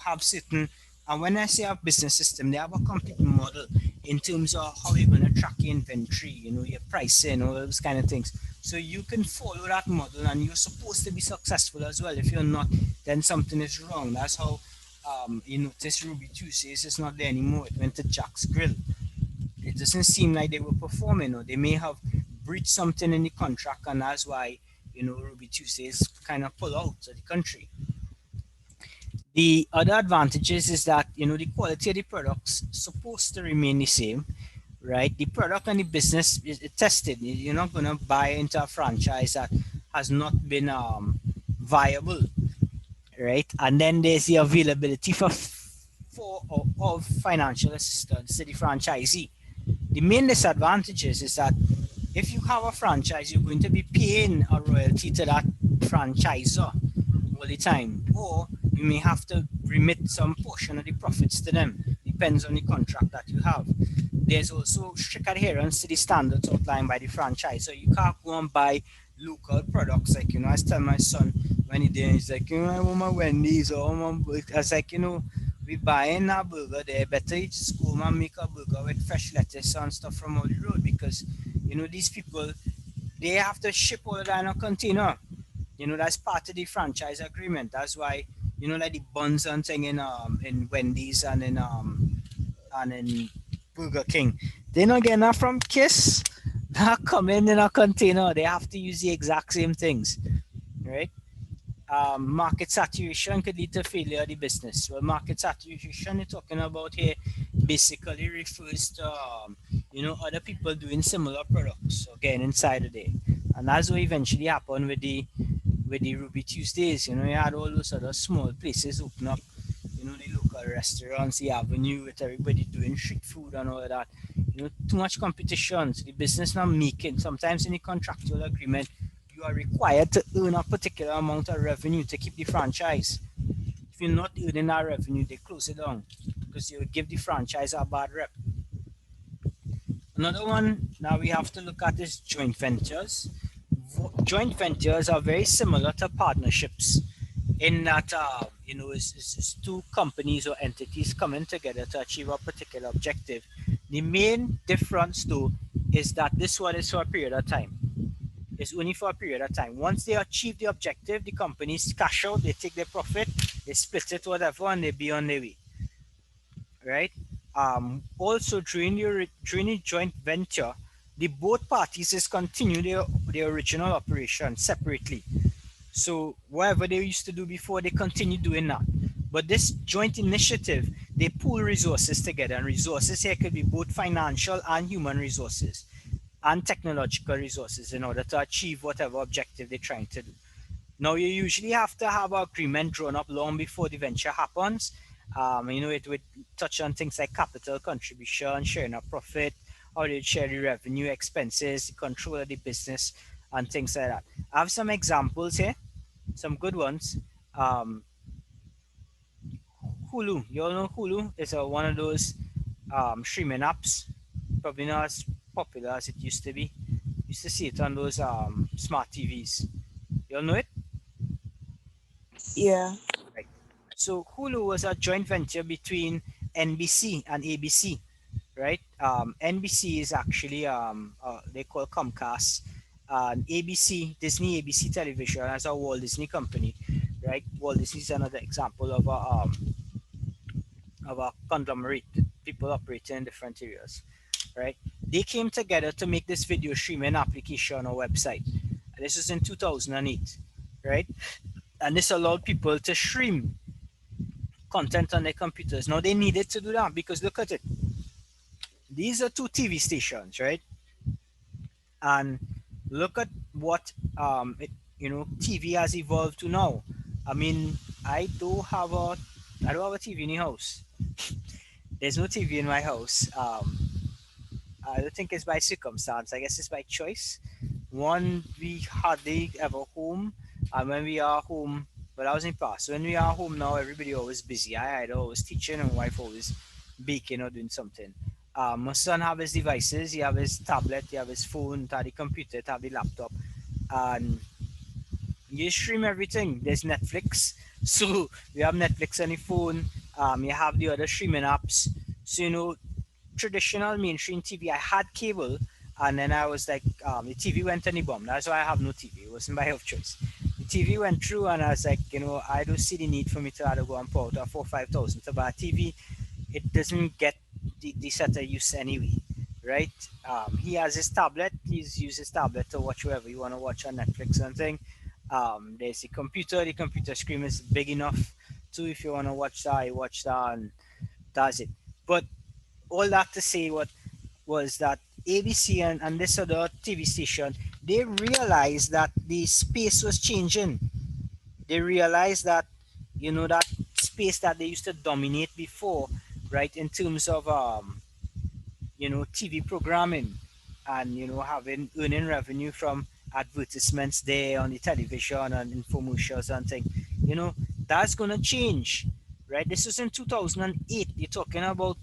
have certain, and when I say a business system, they have a complete model in terms of how you're going to track your inventory, your pricing, all those kind of things. So you can follow that model, and you're supposed to be successful as well. If you're not, then something is wrong. That's how you notice Ruby Tuesdays is not there anymore. It went to Jack's Grill. It doesn't seem like they were performing, or they may have breached something in the contract, and that's why Ruby Tuesdays kind of pull out of the country. The other advantages is that the quality of the products supposed to remain the same, right? The product and the business is tested. You're not going to buy into a franchise that has not been viable, right? And then there's the availability of financial assistance to the franchisee. The main disadvantages is that if you have a franchise, you're going to be paying a royalty to that franchisor all the time, or you may have to remit some portion of the profits to them. Depends on the contract that you have. There's also strict adherence to the standards outlined by the franchisor. You can't go and buy local products. Like, I tell my son when he's like, I want my Wendy's, or I was like, we buying a burger there. Better you just go and make a burger with fresh lettuce and stuff from all the road, because these people, they have to ship all that in a container. That's part of the franchise agreement. That's why like the buns and thing in Wendy's and in Burger King, they're not getting that from Kiss. They're coming in a container. They have to use the exact same things, right? Market saturation could lead to failure of the business. Well, market saturation you're talking about here basically refers to other people doing similar products again inside of there, and that's what eventually happened with the Ruby Tuesdays. You had all those other small places open up, the local restaurants, the avenue with everybody doing street food and all of that. Too much competition. So the business not making. Sometimes in the contractual agreement, you are required to earn a particular amount of revenue to keep the franchise. If you're not earning that revenue, they close it down because you will give the franchise a bad rep. Another one now we have to look at is joint ventures. Joint ventures are very similar to partnerships in that it's two companies or entities coming together to achieve a particular objective. The main difference though is that this one is for a period of time. It's only for a period of time. Once they achieve the objective, the companies cash out, they take their profit, they split it, whatever, and they be on their way. Right? Also during the joint venture, the both parties is continue their original operation separately. So whatever they used to do before, they continue doing that. But this joint initiative, they pool resources together, and resources here could be both financial and human resources and technological resources in order to achieve whatever objective they're trying to do. Now, you usually have to have an agreement drawn up long before the venture happens. It would touch on things like capital contribution, sharing of profit, how they share the revenue, expenses, the control of the business, and things like that. I have some examples here, some good ones. Hulu, you all know Hulu is one of those streaming apps, probably not as popular as it used to be. Used to see it on those smart TVs. You all know it? Yeah. Right. So Hulu was a joint venture between NBC and ABC, right? NBC is actually they call Comcast, and ABC, Disney ABC Television, as a Walt Disney company, right? Walt Disney is another example of a conglomerate, people operating in different areas, right? They came together to make this video streaming application or website. This was in 2008, right? And this allowed people to stream content on their computers. Now they needed to do that because look at it. These are two TV stations, right? And look at what TV has evolved to now. I mean, I don't have a TV in the house. There's no TV in my house. I don't think it's by circumstance. I guess it's by choice. One, we hardly ever home, and when we are home, well, I was in past. When we are home now, everybody always busy. I either always teaching and wife always baking or doing something. My son have his devices. He have his tablet. He have his phone. He have the computer. He have the laptop, and you stream everything. There's Netflix, so we have Netflix on the phone. You have the other streaming apps. So traditional mainstream TV. I had cable, and then I was like, the TV went on the bomb. That's why I have no TV. It wasn't by of choice. The TV went through, and I was like, I don't see the need for me to have to go and put out a 4,000 or 5,000 to buy a TV. It doesn't get the set of use anyway, right? He has his tablet. He's used his tablet to watch whatever you want to watch on Netflix and thing. There's the computer. The computer screen is big enough too. If you want to watch that, you watch that, and that's it. But all that to say what was that ABC and this other TV station, they realized that the space was changing. They realized that that space that they used to dominate before, right, in terms of TV programming and having earning revenue from advertisements there on the television and infomercials and thing. You know, that's gonna change, right? This was in 2008. You're talking about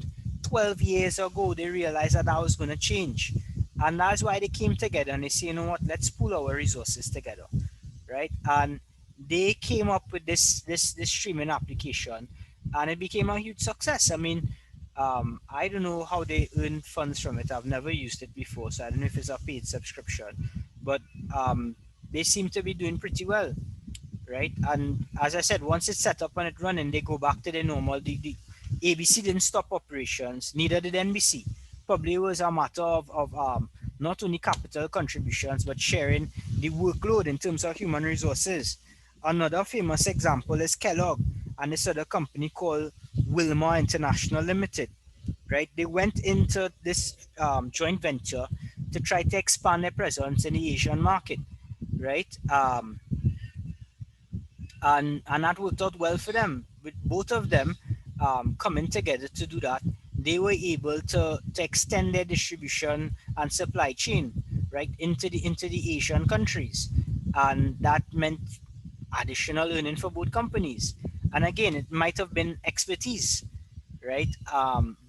12 years ago. They realized that that was gonna change, and that's why they came together and they say, what? Let's pool our resources together, right? And they came up with this streaming application, and it became a huge success. I mean, I don't know how they earn funds from it. I've never used it before, so I don't know if it's a paid subscription, but they seem to be doing pretty well, right? And as I said, once it's set up and it's running, they go back to the normal. The ABC didn't stop operations, neither did NBC. Probably was a matter of not only capital contributions but sharing the workload in terms of human resources. Another famous example is Kellogg and this other company called Wilmar International Limited, right? They went into this joint venture to try to expand their presence in the Asian market, right? And that worked out well for them. With both of them coming together to do that, they were able to extend their distribution and supply chain right into the Asian countries, and that meant additional earning for both companies. And again, it might have been expertise, right?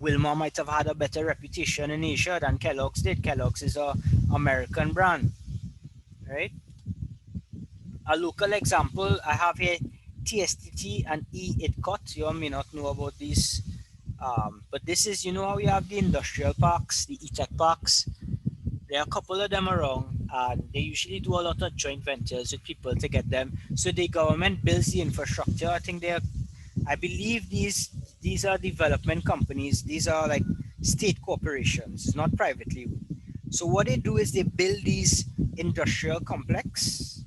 Wilmar might have had a better reputation in Asia than Kellogg's did. Kellogg's is a American brand, right? A local example I have here, TSTT and E-ITCOT. You all may not know about these, but this is, how you have the industrial parks, the e-tech parks. There are a couple of them around, and they usually do a lot of joint ventures with people to get them. So the government builds the infrastructure. I believe these are development companies. These are like state corporations, not privately owned. So what they do is they build these industrial complexes,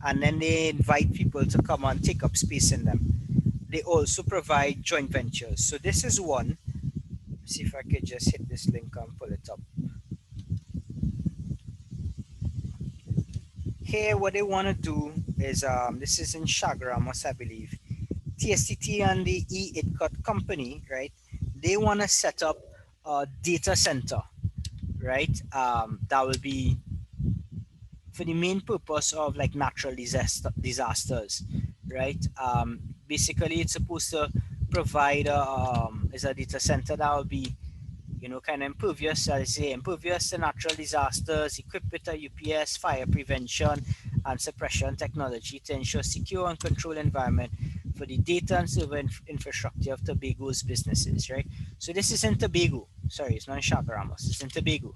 and then they invite people to come and take up space in them. They also provide joint ventures. So this is one. See if I could just hit this link and pull it up. Here, what they want to do is this is in Chaguaramas, I believe. TSTT and the E-ITCOT company, right? They want to set up a data center, right? That will be for the main purpose of like natural disasters, right? Basically, it's supposed to provide is a data center that will be kind of impervious, as I say, impervious to natural disasters, equipped with a UPS, fire prevention and suppression technology to ensure secure and controlled environment for the data and server infrastructure of Tobago's businesses, right? So this is in Tobago. Sorry, it's not in Chaguaramas. It's in Tobago,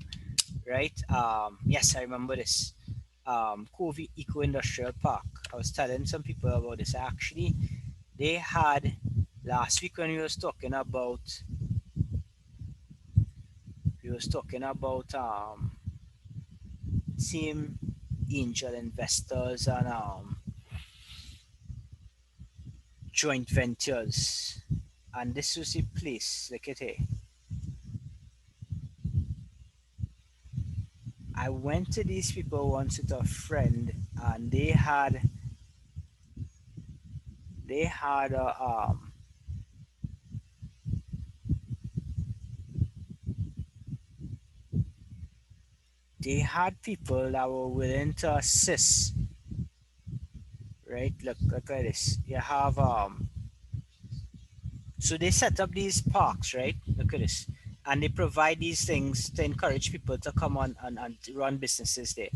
right? Yes, I remember this. Covey Eco Industrial Park. I was telling some people about this. Actually, they had last week when we was talking about team angel investors and joint ventures, and this was the place. Look at it. I went to these people once with a friend, and they had they had people that were willing to assist, right? Look at this. You have so they set up these parks, right? Look at this. And they provide these things to encourage people to come on and run businesses there,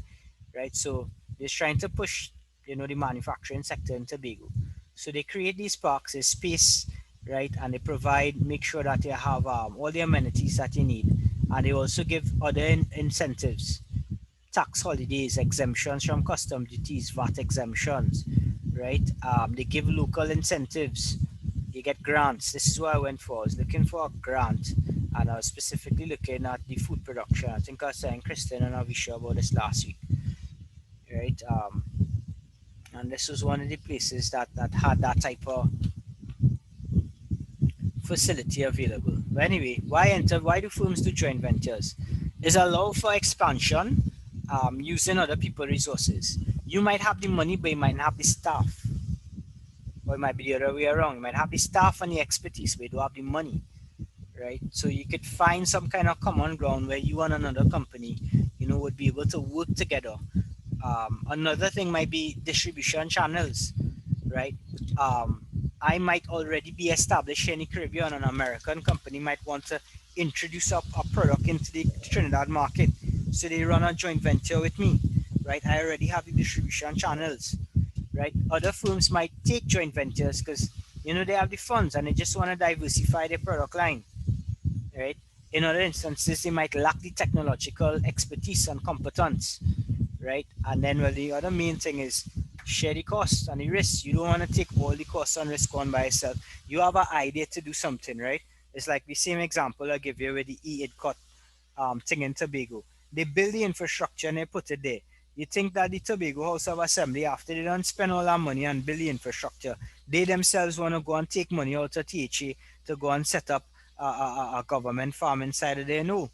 right? So they're trying to push, the manufacturing sector in Tobago. So they create these parks, a space, right? And they provide, make sure that you have all the amenities that you need. And they also give other incentives, tax holidays, exemptions from custom duties, VAT exemptions, right? They give local incentives. You get grants. This is what I went for. I was looking for a grant, and I was specifically looking at the food production. I think I was saying Kristen and Avisha about this last week, right? And this was one of the places that had that type of facility available. But anyway, why enter? Why do firms do joint ventures? Is allow for expansion using other people's resources. You might have the money, but you might not have the staff. Or it might be the other way around. You might have the staff and the expertise, but you don't have the money, right? So you could find some kind of common ground where you and another company, would be able to work together. Another thing might be distribution channels, right? Um, I might already be established here in the Caribbean. An American company might want to introduce a product into the Trinidad market. So they run a joint venture with me, right? I already have the distribution channels, right? Other firms might take joint ventures because, they have the funds and they just want to diversify their product line, right? In other instances, they might lack the technological expertise and competence, right? And then, well, the other main thing is share the costs and the risks. You don't want to take all the costs and risk on by yourself. You have an idea to do something, right? It's like the same example I give you with the cut thing in Tobago. They build the infrastructure and they put it there. You think that the Tobago House of Assembly, after they don't spend all that money and build the infrastructure, they themselves want to go and take money out of THA to go and set up a government farm inside of there? No,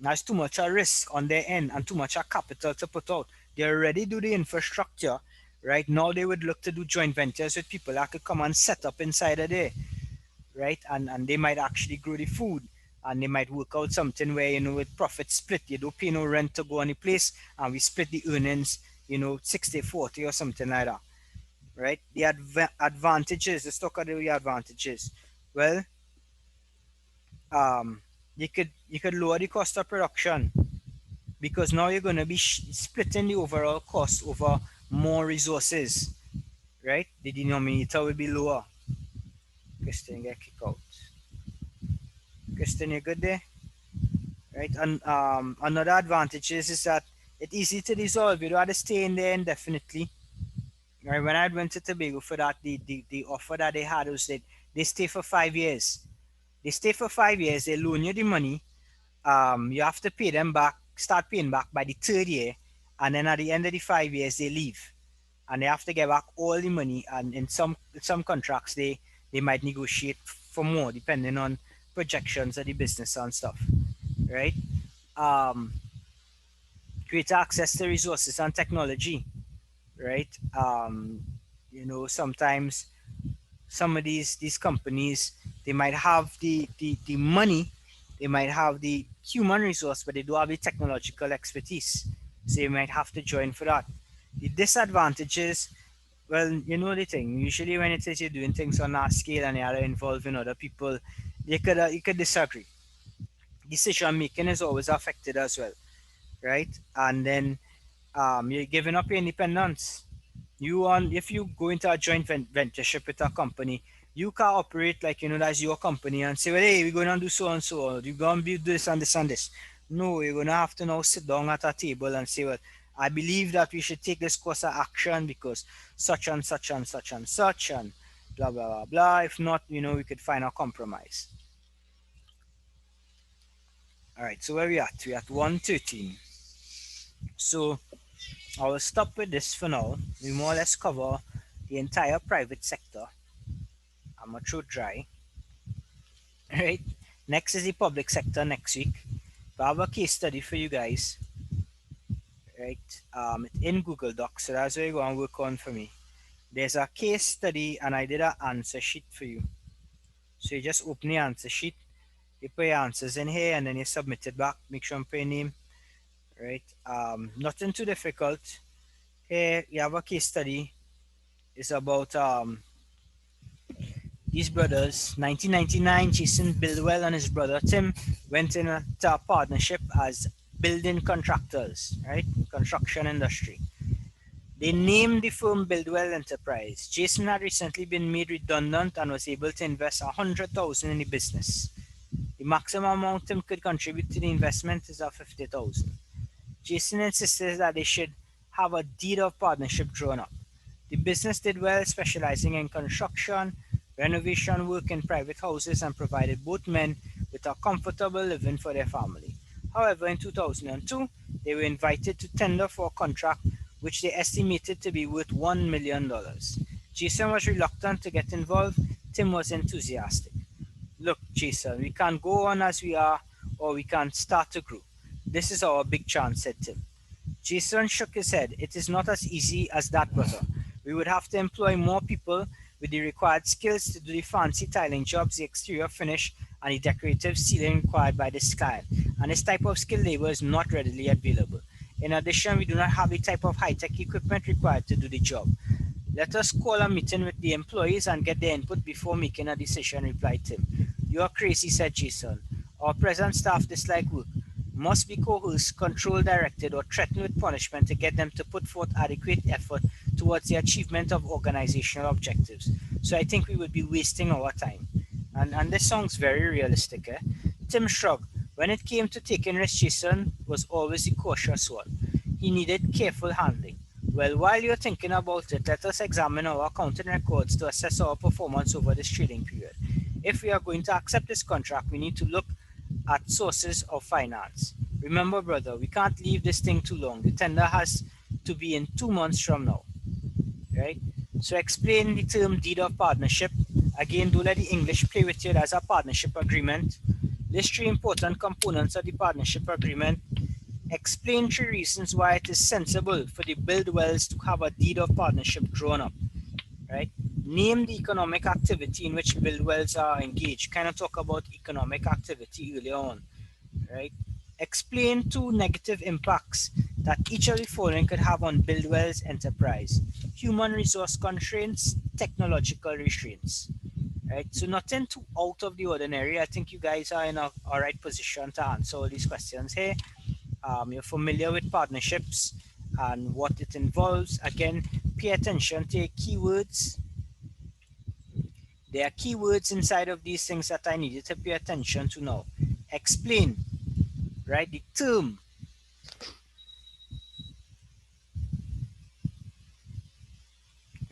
that's too much a risk on their end and too much a capital to put out. They already do the infrastructure, right? Now they would look to do joint ventures with people that could come and set up inside of there, right? And they might actually grow the food and they might work out something where, with profit split, you don't pay no rent to go on the place and we split the earnings, 60-40 or something like that, right? The advantages, let's talk about the advantages. Well, um, you could lower the cost of production because now you're going to be splitting the overall cost over more resources, right? The denominator will be lower. Kristen get kicked out. Kristen, you good there? Right? And another advantage is that it's easy to dissolve. You don't have to stay in there indefinitely. Right? When I went to Tobago for that, the offer that they had was that they stay for 5 years. They stay for 5 years, they loan you the money. You have to pay them back, start paying back by the third year, and then at the end of the 5 years they leave. And they have to get back all the money. And in some contracts, they might negotiate for more depending on projections of the business and stuff, right? Um, Greater access to resources and technology, right? Sometimes some of these companies, they might have the money, they might have the human resource, but they don't have the technological expertise. So you might have to join for that. The disadvantages, well, the thing. Usually, when it says you're doing things on that scale and you're involving other people, you could disagree. Decision making is always affected as well, right? And then you're giving up your independence. If you go into a joint ventureship with a company, you can operate like that's your company and say, well, hey, we're going to do so and so, or you're going to do this and this and this. No, you're going to have to now sit down at a table and say, well, I believe that we should take this course of action because such and such and such and such and blah blah blah blah. If not, we could find a compromise. All right, so where we at? We at 113. So I will stop with this for now. We more or less cover the entire private sector. I'm gonna throw dry. Right. Next is the public sector next week. I have a case study for you guys. Right. It's in Google Docs, so that's what you're going to work on for me. There's a case study, and I did an answer sheet for you. So you just open the answer sheet, you put your answers in here, and then you submit it back. Make sure you put your name. right? Nothing too difficult. Here you have a case study. It's about these brothers. 1999, Jason Bildwell and his brother Tim went into a partnership as building contractors, right? Construction industry. They named the firm Bildwell Enterprise. Jason had recently been made redundant and was able to invest 100,000 in the business. The maximum amount Tim could contribute to the investment is of 50,000. Jason insisted that they should have a deed of partnership drawn up. The business did well, specializing in construction, renovation work in private houses, and provided both men with a comfortable living for their family. However, in 2002, they were invited to tender for a contract which they estimated to be worth $1 million. Jason was reluctant to get involved. Tim was enthusiastic. Look, Jason, we can't go on as we are, or we can start to grow. This is our big chance, said Tim. Jason shook his head. It is not as easy as that, brother. We would have to employ more people with the required skills to do the fancy tiling jobs, the exterior finish, and the decorative ceiling required by this client. And this type of skilled labor is not readily available. In addition, we do not have the type of high-tech equipment required to do the job. Let us call a meeting with the employees and get their input before making a decision, replied Tim. You are crazy, said Jason. Our present staff dislike work, must be coerced, controlled, directed, or threatened with punishment to get them to put forth adequate effort towards the achievement of organizational objectives. So I think we would be wasting our time. And this sounds very realistic, eh? Tim shrugged. When it came to taking risks, Jason was always the cautious one. He needed careful handling. Well, while you're thinking about it, let us examine our accounting records to assess our performance over this trading period. If we are going to accept this contract, we need to look at sources of finance. Remember, brother, we can't leave this thing too long. The tender has to be in 2 months from now, right? So explain the term deed of partnership. Again, don't let the English play with you. As a partnership agreement. List 3 important components of the partnership agreement. Explain 3 reasons why it is sensible for the Bildwells to have a deed of partnership drawn up, right? Name the economic activity in which Bildwells are engaged. Kind of talk about economic activity earlier on, right? Explain 2 negative impacts that each of the following could have on Bildwell's enterprise: human resource constraints, technological restraints. Right, so nothing too out of the ordinary. I think you guys are in a all right position to answer all these questions here. You're familiar with partnerships and what it involves. Again, pay attention to your keywords. There are keywords inside of these things that I need you to pay attention to now. Explain, right? The term.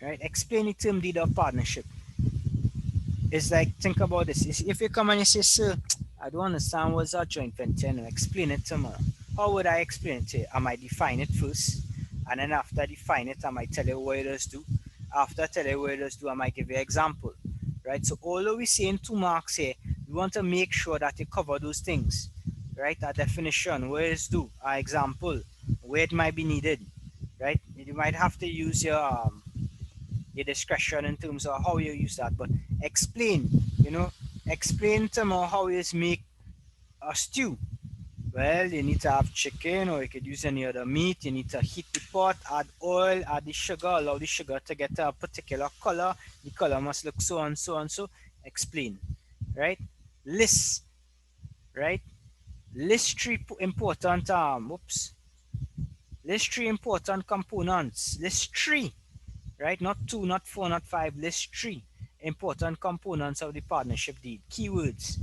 Right? Explain the term deed of partnership. It's like, think about this. If you come and you say, sir, I don't understand what's a joint venture. No, explain it to me. How would I explain it to you? I might define it first, and then after I define it, I might tell you what it does do. After I tell you what it does do, I might give you an example, right? So although we say in 2 marks here, we want to make sure that you cover those things, right? A definition, what it do, an example, where it might be needed, right? You might have to use your discretion in terms of how you use that, but explain, explain to me how you make a stew. Well, you need to have chicken, or you could use any other meat. You need to heat the pot, add oil, add the sugar, allow the sugar to get a particular color. The color must look so and so and so. Explain, right? List, right? List 3 important list 3 important components. List 3, right? Not 2, not 4, not 5. List 3 important components of the partnership deed. Keywords,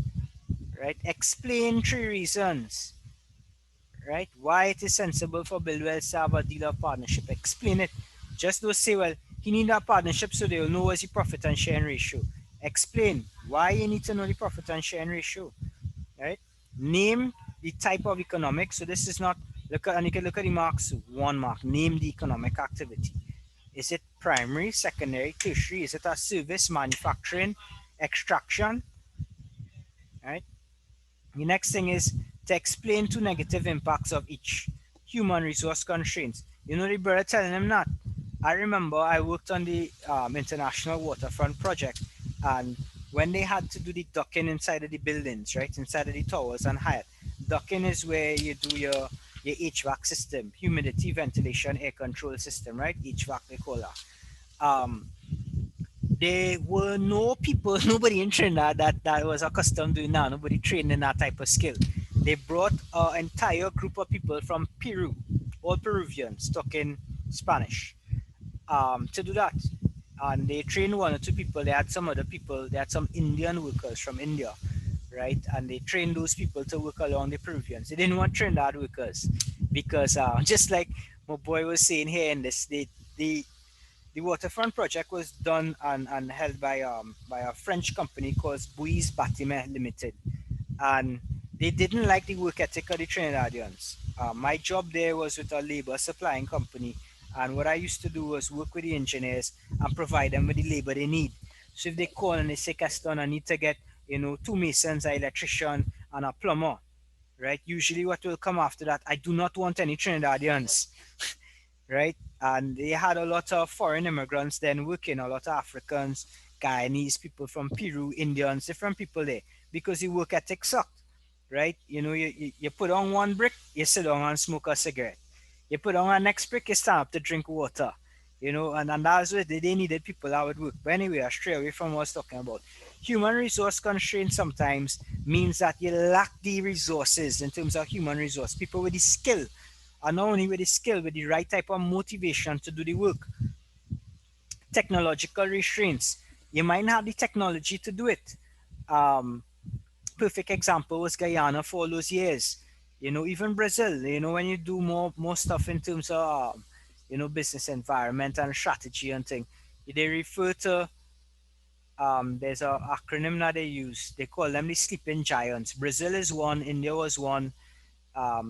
right? Explain 3 reasons, right? Why it is sensible for Bildwells to have a deal of partnership. Explain it. Just don't say, well, he need a partnership so they will know what's the profit and sharing ratio. Explain why you need to know the profit and sharing ratio, right? Name the type of economic. So this is not, look at, and you can look at the marks. 1 mark, name the economic activity. Is it primary, secondary, tertiary? Is it a service, manufacturing, extraction, right? The next thing is to explain 2 negative impacts of each. Human resource constraints. The brother telling him that. I remember I worked on the International Waterfront Project, and when they had to do the docking inside of the buildings, right, inside of the towers and Hyatt. Docking is where you do your your HVAC system, humidity, ventilation, air control system, right? HVAC they call that. Um, there were no people, nobody in Trinidad that was accustomed doing that. Nobody trained in that type of skill. They brought an entire group of people from Peru, all Peruvians talking Spanish, to do that. And they trained one or two people. They had some other people. They had some Indian workers from India, right? And they trained those people to work along the Peruvians. They didn't want Trinidad workers because just like my boy was saying here in this, they the waterfront project was done and held by a French company called Buis Bâtiment Limited, and they didn't like the work ethic of the Trinidadians. My job there was with a labor supplying company, and what I used to do was work with the engineers and provide them with the labor they need. So if they call and they say, Caston, I need to get two masons, an electrician, and a plumber, right? Usually, what will come after that? I do not want any Trinidadians, right? And they had a lot of foreign immigrants then working, a lot of Africans, Guyanese, people from Peru, Indians, different people there, because the work ethic sucked, right? You put on one brick, you sit down and smoke a cigarette. You put on a next brick, you stand up to drink water, and that's what they needed people that would work. But anyway, I stray away from what I was talking about. Human resource constraint sometimes means that you lack the resources in terms of human resource, people with the skill, and not only with the skill, with the right type of motivation to do the work. Technological restraints. You might not have the technology to do it. Um, Perfect example was Guyana for all those years. Even Brazil. When you do more stuff in terms of business environment and strategy and thing, they refer to there's a acronym that they use. They call them the sleeping giants. Brazil is one. India was one.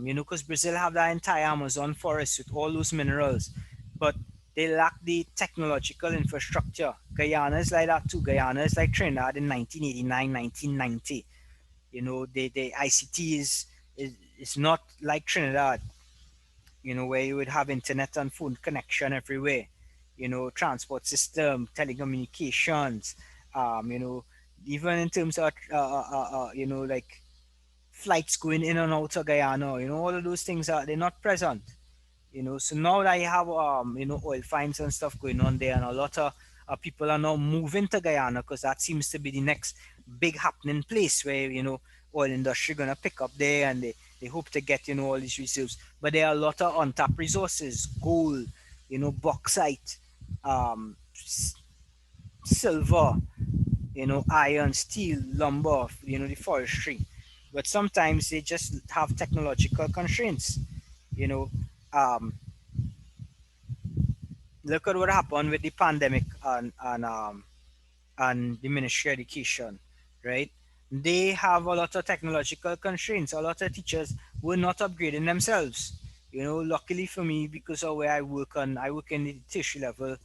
Because Brazil have that entire Amazon forest with all those minerals, but they lack the technological infrastructure. Guyana is like that too. Guyana is like Trinidad in 1989, 1990. The ICT is not like Trinidad, where you would have internet and phone connection everywhere, transport system, telecommunications, even in terms of, like flights going in and out of Guyana, all of those things they're not present. So now that you have oil finds and stuff going on there, and a lot of people are now moving to Guyana because that seems to be the next big happening place where oil industry gonna pick up there, and they hope to get all these reserves. But there are a lot of untapped resources: gold, bauxite, silver, iron, steel, lumber, the forestry. But sometimes they just have technological constraints. You know, um, Look at what happened with the pandemic and the Ministry of Education, right? They have a lot of technological constraints. A lot of teachers were not upgrading themselves. Luckily for me, because of where I work in the tertiary level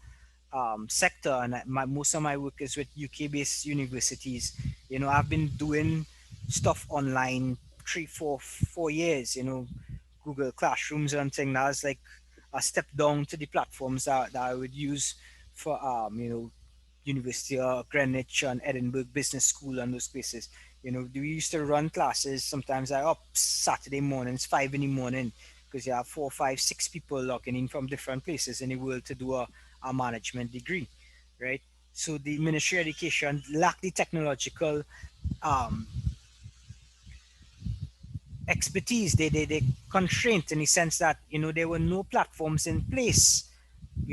sector, and most of my work is with UK-based universities. I've been doing stuff online 3, 4 years. Google Classrooms and things. That's like a step down to the platforms that I would use for University of Greenwich and Edinburgh Business School and those places. We used to run classes. Sometimes I up Saturday mornings, 5 in the morning, because you have 4, 5, 6 people logging in from different places in the world to do a management degree, right? So the Ministry of Education lack the technological um, expertise. They constraint in the sense that there were no platforms in place,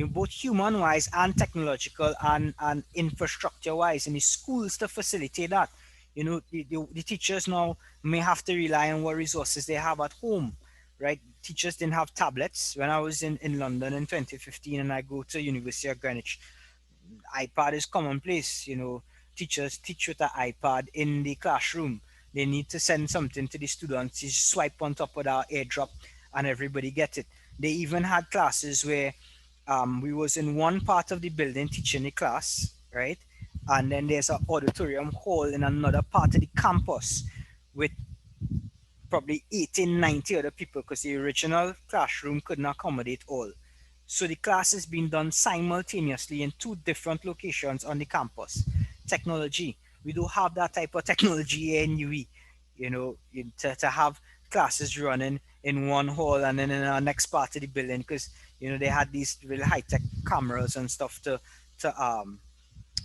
both human wise and technological and infrastructure wise in the schools to facilitate that. The teachers now may have to rely on what resources they have at home, right? Teachers didn't have tablets. When I was in London in 2015 and I go to University of Greenwich, iPad is commonplace. Teachers teach with an iPad in the classroom. They need to send something to the students. You swipe on top of that airdrop, and everybody get it. They even had classes where we was in one part of the building teaching the class, right? And then there's an auditorium hall in another part of the campus with probably 18, 90 other people, because the original classroom couldn't accommodate all. So the class is being done simultaneously in two different locations on the campus. Technology. We do have that type of technology here in UE, to have classes running in one hall, and then in the next part of the building, because they had these really high tech cameras and stuff to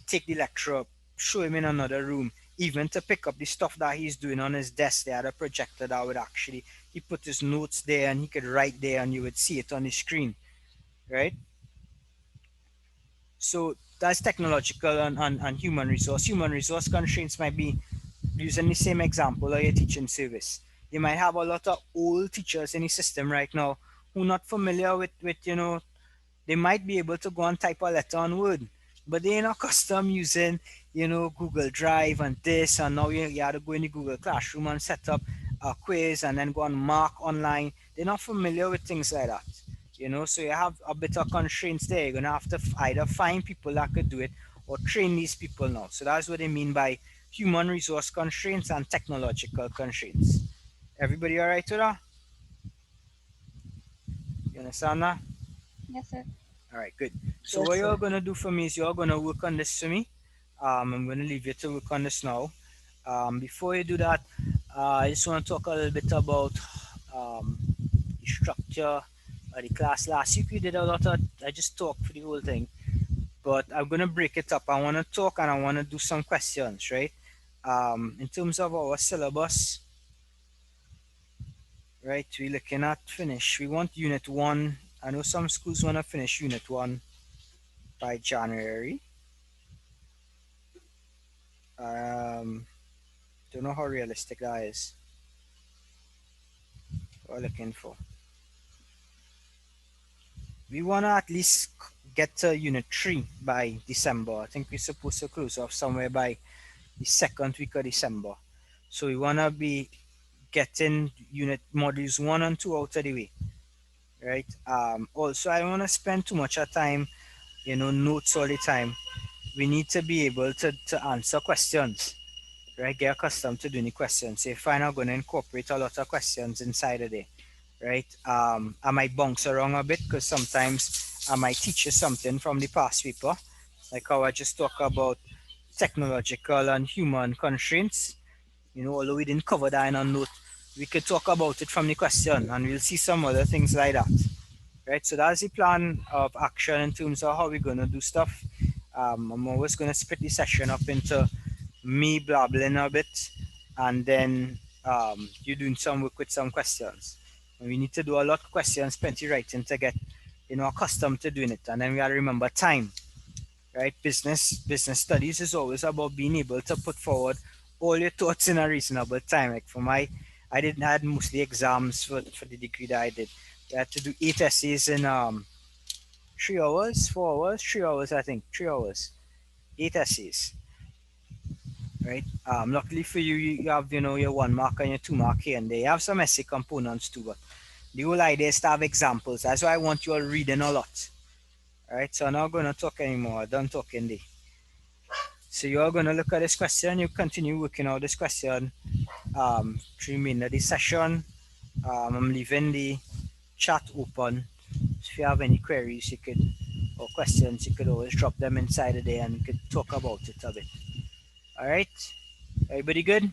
take the lecture up, show him in another room, even to pick up the stuff that he's doing on his desk. They had a projector that would actually, he put his notes there and he could write there and you would see it on the screen, right? So that's technological and human resource. Human resource constraints might be using the same example of your teaching service. You might have a lot of old teachers in the system right now who are not familiar with they might be able to go and type a letter on Word, but they're not accustomed using, Google Drive and this, and now you have to go in the Google Classroom and set up a quiz and then go and mark online. They're not familiar with things like that, so you have a bit of constraints there. You're going to have to either find people that could do it or train these people now. So that's what they mean by human resource constraints and technological constraints. Everybody all right with that? You understand that? Yes, sir. All right, good. So Yes, what sir. you're gonna do for me is you're gonna work on this for me. I'm gonna leave you to work on this now. Before you do that, I just want to talk a little bit about the structure of the class. Last week we did a lot of, I just talked for the whole thing, but I'm gonna break it up. I want to talk and I want to do some questions, right? In terms of our syllabus, right? We're looking at finish. We want Unit 1. I know some schools want to finish Unit 1 by January. Um, don't know how realistic that is. What we're looking for. We want to at least get to Unit 3 by December. I think we're supposed to close off somewhere by the second week of December. So we want to be getting Unit Modules 1 and 2 out of the way. Right. Also, I don't want to spend too much of time, notes all the time. We need to be able to answer questions, right? Get accustomed to doing the questions. So if I'm not going to incorporate a lot of questions inside of there, right? I might bounce around a bit because sometimes I might teach you something from the past paper, like how I just talk about technological and human constraints. Although we didn't cover that in a note, we could talk about it from the question and we'll see some other things like that. Right, so that's the plan of action in terms of how we're going to do stuff. I'm always going to split the session up into me blabbling a bit and then you doing some work with some questions. And we need to do a lot of questions, plenty writing to get accustomed to doing it. And then we got to remember time, right? Business studies is always about being able to put forward all your thoughts in a reasonable time. Like for I didn't had mostly exams for the degree that I did. I had to do 8 essays in 3 hours, 4 hours, 3 hours, I think, 3 hours, 8 essays, right? Luckily for you, you have your 1 mark and your 2 mark here and there. You have some essay components too, but the whole idea is to have examples. That's why I want you all reading a lot. All right, so I'm not going to talk anymore. I'm done talking there. So you're going to look at this question. You continue working out this question through the end of the session. I'm leaving the chat open. So if you have any queries, or questions, you could always drop them inside of there and we could talk about it a bit. All right, everybody good?